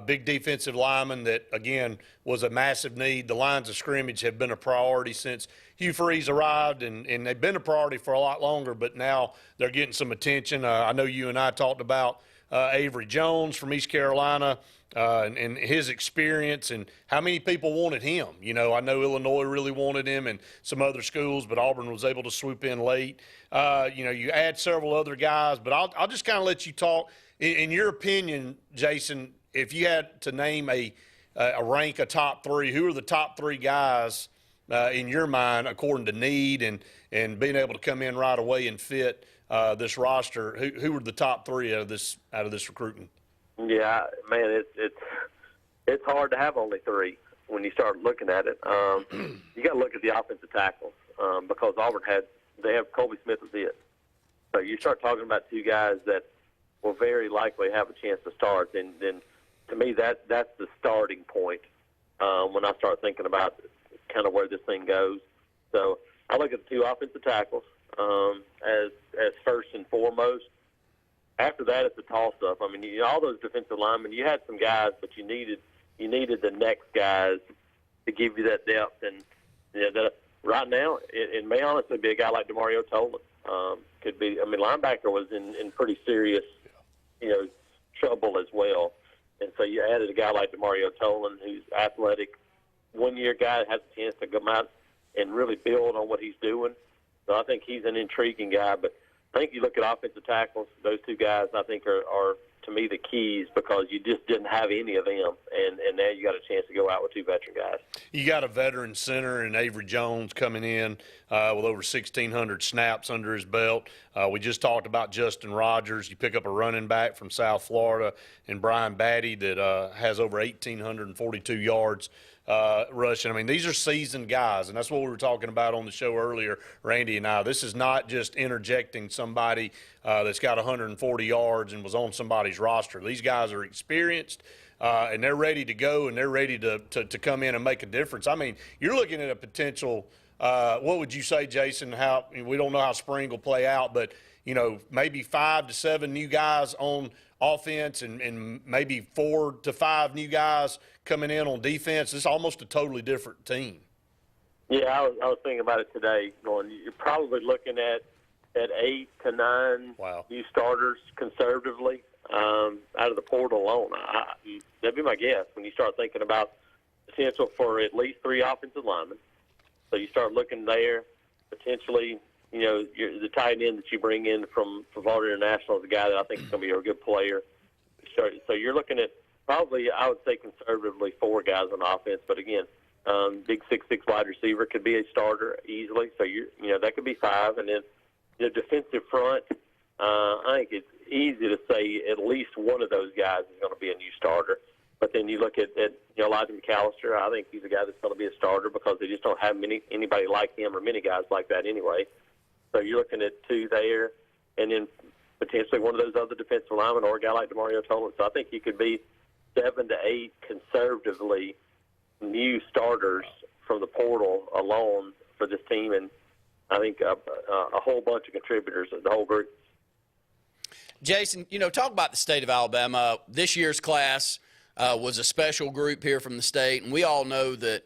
Big defensive lineman that, again, was a massive need. The lines of scrimmage have been a priority since Hugh Freeze arrived, and they've been a priority for a lot longer, but now they're getting some attention. I know you and I talked about Avery Jones from East Carolina, and his experience and how many people wanted him. I know Illinois really wanted him and some other schools, but Auburn was able to swoop in late. You add several other guys, but I'll just kind of let you talk. In your opinion, Jason, if you had to name a top three, who are the top three guys in your mind according to need and being able to come in right away and fit this roster? Who were the top three out of this recruiting? Yeah, man, it's hard to have only three when you start looking at it. You got to look at the offensive tackles because Auburn they have Colby Smith as it. So you start talking about two guys that will very likely have a chance to start. Then to me that's the starting point when I start thinking about kind of where this thing goes. So I look at the two offensive tackles as first and foremost. After that, it's a toss-up. I mean, all those defensive linemen, you had some guys, but you needed the next guys to give you that depth. And right now, it may honestly be a guy like DeMario Tolan. Could be. I mean, linebacker was in pretty serious, trouble as well. And so you added a guy like DeMario Tolan, who's athletic, one-year guy that has a chance to come out and really build on what he's doing. So I think he's an intriguing guy. But I think you look at offensive tackles, those two guys I think are to me, the keys, because you just didn't have any of them, and now you got a chance to go out with two veteran guys. You got a veteran center in Avery Jones coming in with over 1,600 snaps under his belt. We just talked about Justin Rogers. You pick up a running back from South Florida and Brian Batty that has over 1,842 yards rushing. I mean, these are seasoned guys, and that's what we were talking about on the show earlier, Randy and I. This is not just interjecting somebody that's got 140 yards and was on somebody's roster. These guys are experienced, and they're ready to go, and they're ready to come in and make a difference. I mean, you're looking at a potential what would you say, Jason, how we don't know how spring will play out, but, you know, maybe 5 to 7 new guys on offense and maybe 4 to 5 new guys coming in on defense. It's almost a totally different team. Yeah, I was thinking about it today. Going, you're probably looking at 8 to 9 new starters conservatively out of the portal alone. That'd be my guess when you start thinking about potential for at least 3 offensive linemen. So you start looking there, potentially, you know, the tight end that you bring in from Florida International is a guy that I think is going to be a good player. So you're looking at probably, I would say conservatively, 4 guys on offense. But again, big 6'6" wide receiver could be a starter easily. So you know that could be 5. And then the defensive front, I think it's easy to say at least one of those guys is going to be a new starter. But then you look at Elijah McAllister. I think he's a guy that's going to be a starter because they just don't have anybody like him or many guys like that anyway. So you're looking at 2 there, and then potentially one of those other defensive linemen or a guy like DeMario Tolan. So I think you could be 7 to 8 conservatively new starters from the portal alone for this team, and I think a whole bunch of contributors, the whole group. Jason, you know, talk about the state of Alabama. This year's class was a special group here from the state, and we all know that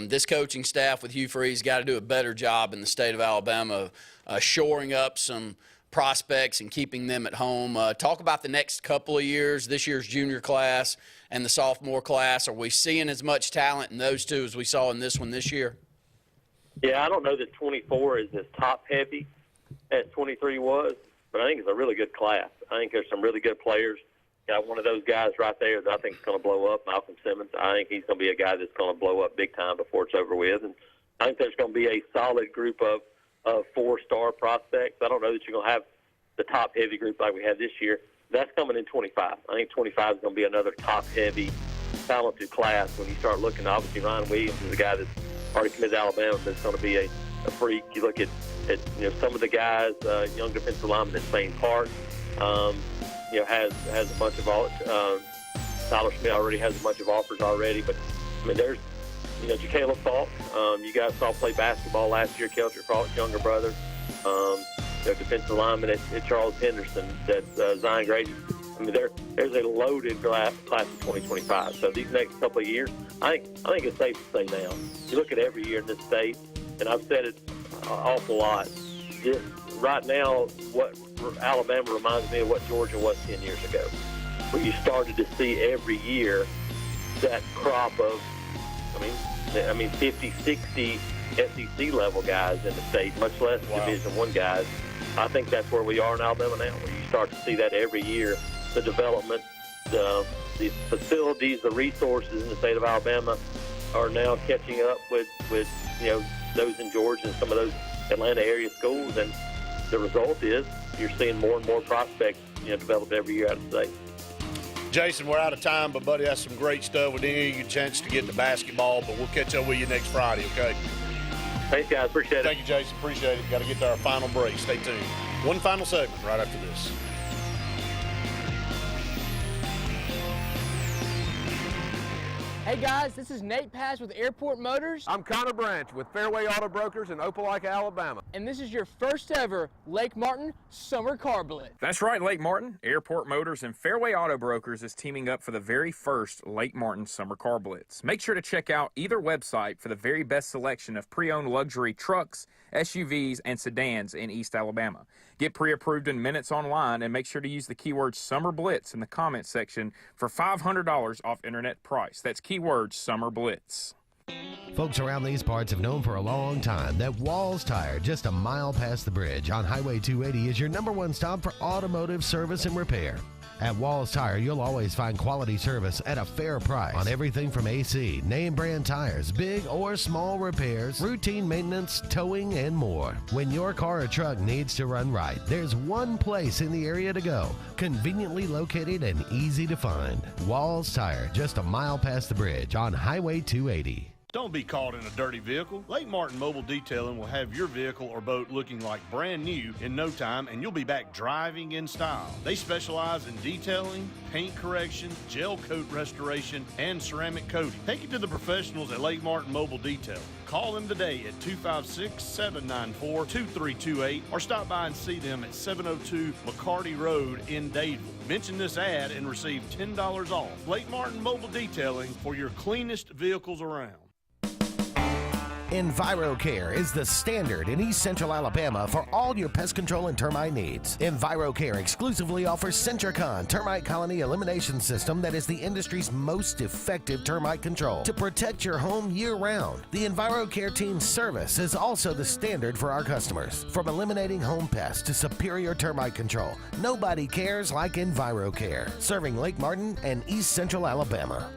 this coaching staff with Hugh Freeze got to do a better job in the state of Alabama of shoring up some prospects and keeping them at home. Talk about the next couple of years, this year's junior class and the sophomore class. Are we seeing as much talent in those two as we saw in this one this year? Yeah, I don't know that 24 is as top-heavy as 23 was, but I think it's a really good class. I think there's some really good players. Got one of those guys right there that I think is going to blow up, Malcolm Simmons. I think he's going to be a guy that's going to blow up big time before it's over with. And I think there's going to be a solid group of 4-star prospects. I don't know that you're going to have the top-heavy group like we had this year. That's coming in 25. I think 25 is going to be another top-heavy, talented class when you start looking. Obviously, Ryan Williams is a guy that's already committed to Alabama that's going to be a freak. You look at some of the guys, young defensive linemen at Spain Park, has a bunch of Tyler Smith already has a bunch of offers already. But I mean, there's Jacaleb Falk. You guys saw play basketball last year. Kelter Falk's younger brother. Defensive lineman at Charles Henderson. That's Zion Grady. I mean, there's a loaded class of 2025. So these next couple of years, I think it's safe to say now. You look at every year in this state, and I've said it an awful lot. Right now, what Alabama reminds me of what Georgia was 10 years ago, where you started to see every year that crop of, 50, 60 SEC level guys in the state, much less Division I guys. I think that's where we are in Alabama now, where you start to see that every year. The development, the facilities, the resources in the state of Alabama are now catching up with those in Georgia and some of those Atlanta area schools, and the result is you're seeing more and more prospects develop every year out of the state. Jason, we're out of time, but buddy, that's some great stuff. We didn't get a chance to get to basketball, but we'll catch up with you next Friday, okay? Thanks, guys. Appreciate it. Thank you, Jason. Appreciate it. Got to get to our final break. Stay tuned. One final segment right after this. Hey guys, this is Nate Paz with Airport Motors. I'm Connor Branch with Fairway Auto Brokers in Opelika, Alabama. And this is your first ever Lake Martin Summer Car Blitz. That's right, Lake Martin. Airport Motors and Fairway Auto Brokers is teaming up for the very first Lake Martin Summer Car Blitz. Make sure to check out either website for the very best selection of pre-owned luxury trucks, SUVs, and sedans in East Alabama. Get pre-approved in minutes online and make sure to use the keyword Summer Blitz in the comments section for $500 off internet price. That's keyword Summer Blitz. Folks around these parts have known for a long time that Walls Tire, just a mile past the bridge on Highway 280, is your #1 stop for automotive service and repair. At Walls Tire, you'll always find quality service at a fair price on everything from AC, name brand tires, big or small repairs, routine maintenance, towing, and more. When your car or truck needs to run right, there's one place in the area to go, conveniently located and easy to find. Walls Tire, just a mile past the bridge on Highway 280. Don't be caught in a dirty vehicle. Lake Martin Mobile Detailing will have your vehicle or boat looking like brand new in no time, and you'll be back driving in style. They specialize in detailing, paint correction, gel coat restoration, and ceramic coating. Take it to the professionals at Lake Martin Mobile Detailing. Call them today at 256-794-2328 or stop by and see them at 702 McCarty Road in Dadeville. Mention this ad and receive $10 off. Lake Martin Mobile Detailing for your cleanest vehicles around. EnviroCare is the standard in East Central Alabama for all your pest control and termite needs. EnviroCare exclusively offers Centricon termite colony elimination system that is the industry's most effective termite control to protect your home year-round. The EnviroCare team's service is also the standard for our customers. From eliminating home pests to superior termite control, nobody cares like EnviroCare, serving Lake Martin and East Central Alabama.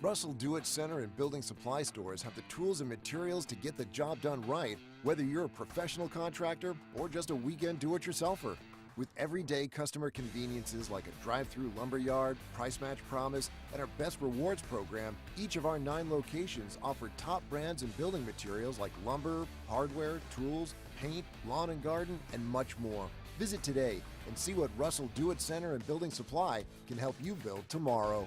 Russell Do-It Center and building supply stores have the tools and materials to get the job done right, whether you're a professional contractor or just a weekend do-it-yourselfer. With everyday customer conveniences like a drive-through lumber yard, price match promise, and our Best Rewards program, each of our 9 locations offer top brands and building materials like lumber, hardware, tools, paint, lawn and garden, and much more. Visit today and see what Russell Do-It Center and Building Supply can help you build tomorrow.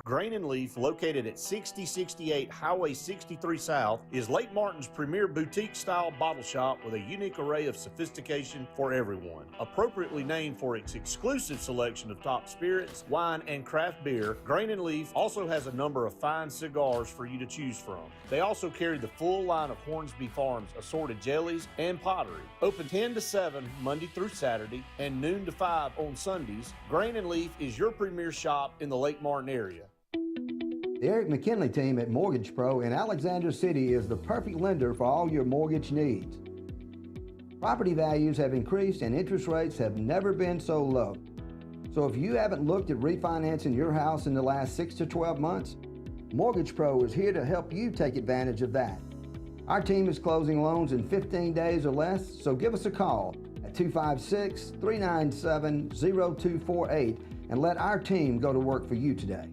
Grain and Leaf, located at 6068 Highway 63 South, is Lake Martin's premier boutique-style bottle shop with a unique array of sophistication for everyone. Appropriately named for its exclusive selection of top spirits, wine, and craft beer, Grain and Leaf also has a number of fine cigars for you to choose from. They also carry the full line of Hornsby Farms assorted jellies and pottery. Open 10 to 7 Monday through Saturday and noon to 5 on Sundays, Grain and Leaf is your premier shop in the Lake Martin area. The Eric McKinley team at Mortgage Pro in Alexander City is the perfect lender for all your mortgage needs. Property values have increased and interest rates have never been so low. So if you haven't looked at refinancing your house in the last 6 to 12 months, Mortgage Pro is here to help you take advantage of that. Our team is closing loans in 15 days or less, so give us a call at 256-397-0248 and let our team go to work for you today.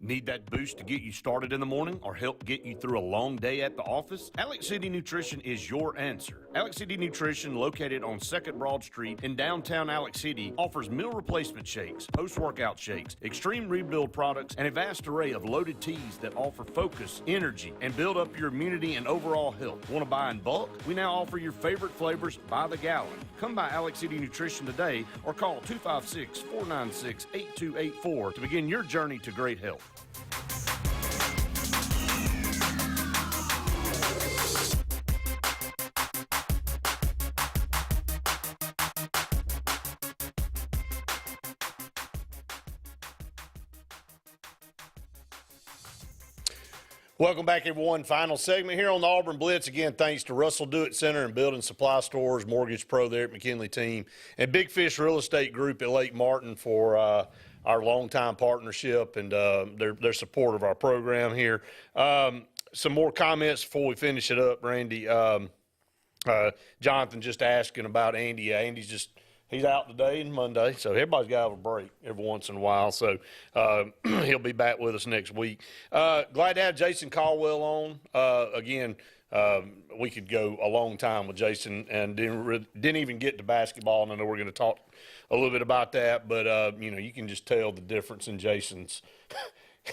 Need that boost to get you started in the morning or help get you through a long day at the office? Alex City Nutrition is your answer. Alex City Nutrition, located on 2nd Broad Street in downtown Alex City, offers meal replacement shakes, post-workout shakes, extreme rebuild products, and a vast array of loaded teas that offer focus, energy, and build up your immunity and overall health. Want to buy in bulk? We now offer your favorite flavors by the gallon. Come by Alex City Nutrition today or call 256-496-8284 to begin your journey to great health. Welcome back, everyone. Final segment here on the Auburn Blitz. Again, thanks to Russell Do-It Center and Building Supply Stores, Mortgage Pro there at McKinley team, and Big Fish Real Estate Group at Lake Martin for our longtime partnership and their support of our program here. Some more comments before we finish it up, Randy. Jonathan just asking about Andy. Yeah, he's out today and Monday, so everybody's got to have a break every once in a while. So he'll be back with us next week. Glad to have Jason Caldwell on. Again, we could go a long time with Jason and didn't even get to basketball, and I know we're going to talk a little bit about that. But, you can just tell the difference in Jason's.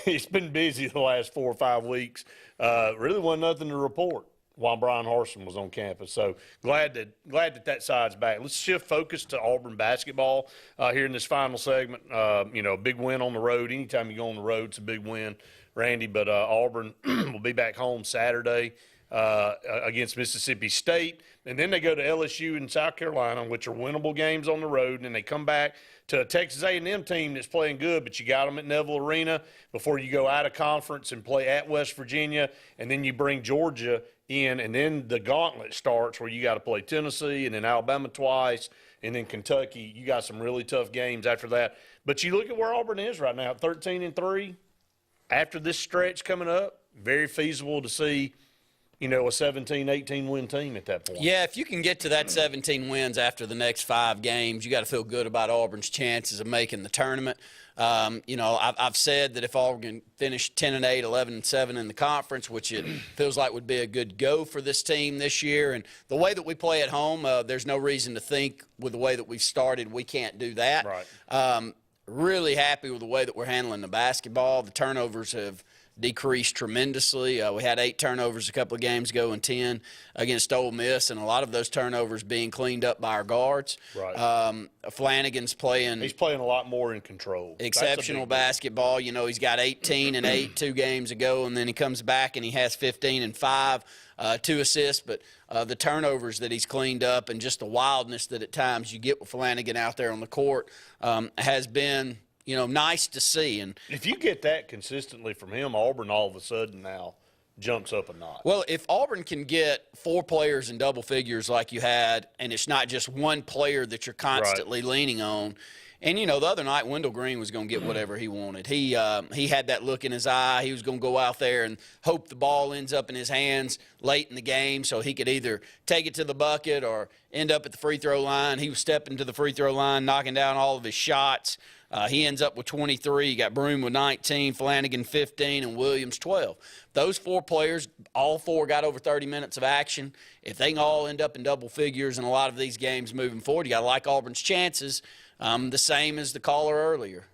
He's been busy the last 4 or 5 weeks. Really wasn't nothing to report while Brian Harsin was on campus. So glad that side's back. Let's shift focus to Auburn basketball here in this final segment. A big win on the road. Anytime you go on the road, it's a big win, Randy. But Auburn will be back home Saturday against Mississippi State. And then they go to LSU and South Carolina, which are winnable games on the road. And then they come back to a Texas A&M team that's playing good, but you got them at Neville Arena before you go out of conference and play at West Virginia. And then you bring Georgia in, and then the gauntlet starts where you got to play Tennessee and then Alabama twice and then Kentucky. You got some really tough games after that. But you look at where Auburn is right now, 13-3. After this stretch coming up, very feasible to see, you know, a 17, 18-win team at that point. Yeah, if you can get to that 17 wins after the next 5 games, you got to feel good about Auburn's chances of making the tournament. You know, I've said that if Auburn can finish 10-8, 11-7 in the conference, which it feels like would be a good go for this team this year, and the way that we play at home, there's no reason to think with the way that we've started we can't do that. Right. Really happy with the way that we're handling the basketball. The turnovers have decreased tremendously. We had 8 turnovers a couple of games ago and 10 against Ole Miss, and a lot of those turnovers being cleaned up by our guards. Right. Flanagan's playing. He's playing a lot more in control. Exceptional basketball. You know, he's got 18 and 8 2 games ago, and then he comes back and he has 15 and 5, 2 assists. But the turnovers that he's cleaned up and just the wildness that at times you get with Flanagan out there on the court has been, you know, nice to see. And if you get that consistently from him, Auburn all of a sudden now jumps up a notch. Well, if Auburn can get 4 players in double figures like you had, and it's not just one player that you're constantly leaning on. And, you know, the other night, Wendell Green was going to get whatever he wanted. He had that look in his eye. He was going to go out there and hope the ball ends up in his hands late in the game so he could either take it to the bucket or end up at the free throw line. He was stepping to the free throw line, knocking down all of his shots. He ends up with 23. You got Broome with 19, Flanagan 15, and Williams 12. Those 4 players, all 4 got over 30 minutes of action. If they can all end up in double figures in a lot of these games moving forward, you got to like Auburn's chances. The same as the caller earlier.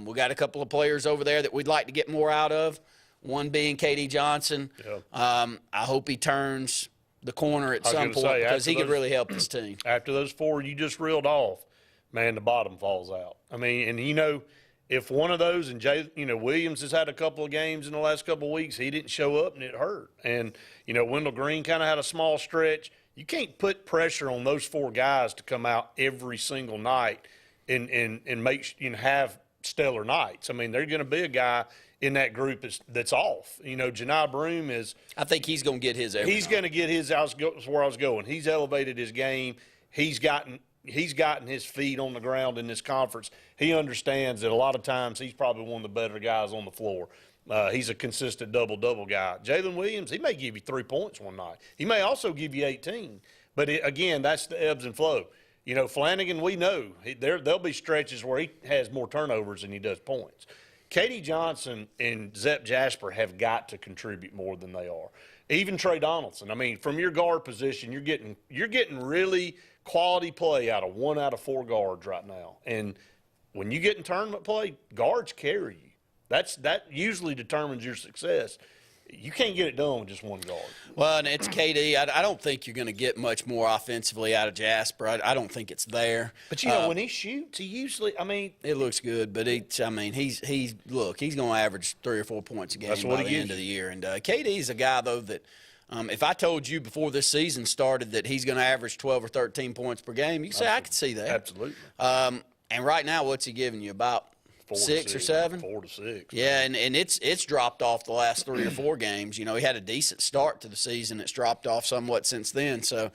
We got a couple of players over there that we'd like to get more out of, one being K.D. Johnson. I hope he turns the corner at some point because he could really help this team. After those 4 you just reeled off, man, the bottom falls out. I mean, and, you know, if one of those, and Williams has had a couple of games in the last couple of weeks, he didn't show up and it hurt. And, you know, Wendell Green kind of had a small stretch. You can't put pressure on those 4 guys to come out every single night and make, you know, have stellar nights. I mean, there's going to be a guy in that group that's off. You know, Janai Broome is. I think he's going to get his. He's going to get his. That's where I was going. He's elevated his game. He's gotten his feet on the ground in this conference. He understands that a lot of times he's probably one of the better guys on the floor. He's a consistent double-double guy. Jalen Williams, he may give you 3 points one night. He may also give you 18. But, again, that's the ebbs and flow. You know, Flanagan, we know, there'll be stretches where he has more turnovers than he does points. K.D. Johnson and Zep Jasper have got to contribute more than they are. Even Trey Donaldson. I mean, from your guard position, you're getting really quality play out of 1 out of 4 guards right now. And when you get in tournament play, guards carry you. That usually determines your success. You can't get it done with just one guard. Well, and it's KD. I don't think you're going to get much more offensively out of Jasper. I don't think it's there. But, you know, when he shoots, he usually, I mean. It looks good, but he's going to average 3 or 4 points a game by the end of the year. And KD's a guy, though, that if I told you before this season started that he's going to average 12 or 13 points per game, you can say, I could see that. Absolutely. And right now, what's he giving you? About 6 or 7? 4 to 6. Yeah, and it's dropped off the last 3 or 4 games. You know, he had a decent start to the season. It's dropped off somewhat since then. So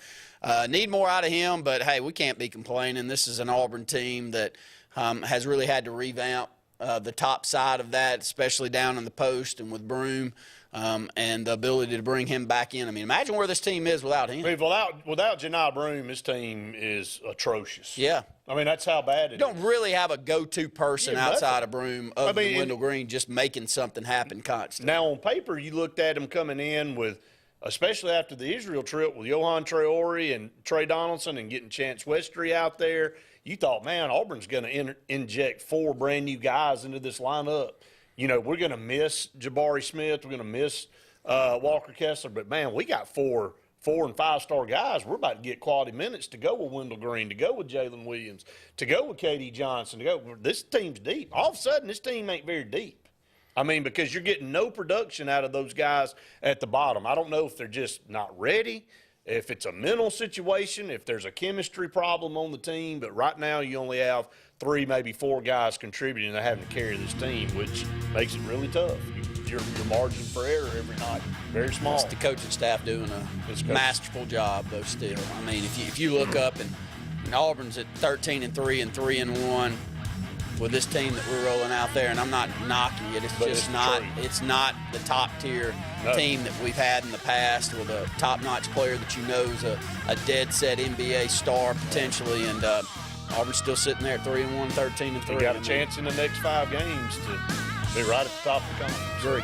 need more out of him, but, hey, we can't be complaining. This is an Auburn team that has really had to revamp the top side of that, especially down in the post and with Broome. And the ability to bring him back in. I mean, imagine where this team is without him. I mean, without Janai Broome, this team is atrocious. Yeah. I mean, that's how bad it is. You don't really have a go-to person outside of Broome other than Wendell Green just making something happen constantly. Now, on paper, you looked at him coming in with, especially after the Israel trip with Johan Traore and Trey Donaldson and getting Chance Westry out there, you thought, man, Auburn's going to inject 4 brand-new guys into this lineup. You know, we're going to miss Jabari Smith. We're going to miss Walker Kessler. But, man, we got 4 and 5-star guys. We're about to get quality minutes to go with Wendell Green, to go with Jalen Williams, to go with K.D. Johnson. This team's deep. All of a sudden, this team ain't very deep. I mean, because you're getting no production out of those guys at the bottom. I don't know if they're just not ready, if it's a mental situation, if there's a chemistry problem on the team, but right now you only have 3, maybe 4 guys contributing and having to carry this team, which makes it really tough. Your margin for error every night very small. It's the coaching staff doing a masterful job, though. Still, I mean, if you look up and Auburn's at 13-3 and 3-1 with this team that we're rolling out there, and I'm not knocking it. It's not the top tier team that we've had in the past with a top-notch player that you know is a dead set NBA star potentially, and Auburn's still sitting there at 3-1, 13-3. You got a chance in the next 5 games to be right at the top of the conference. Agree.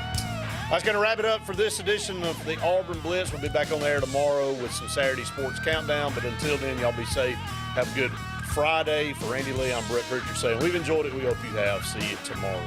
That's going to wrap it up for this edition of the Auburn Blitz. We'll be back on the air tomorrow with some Saturday sports countdown. But until then, y'all be safe. Have a good Friday. For Randy Lee, I'm Brett Pritchard saying we've enjoyed it. We hope you have. See you tomorrow.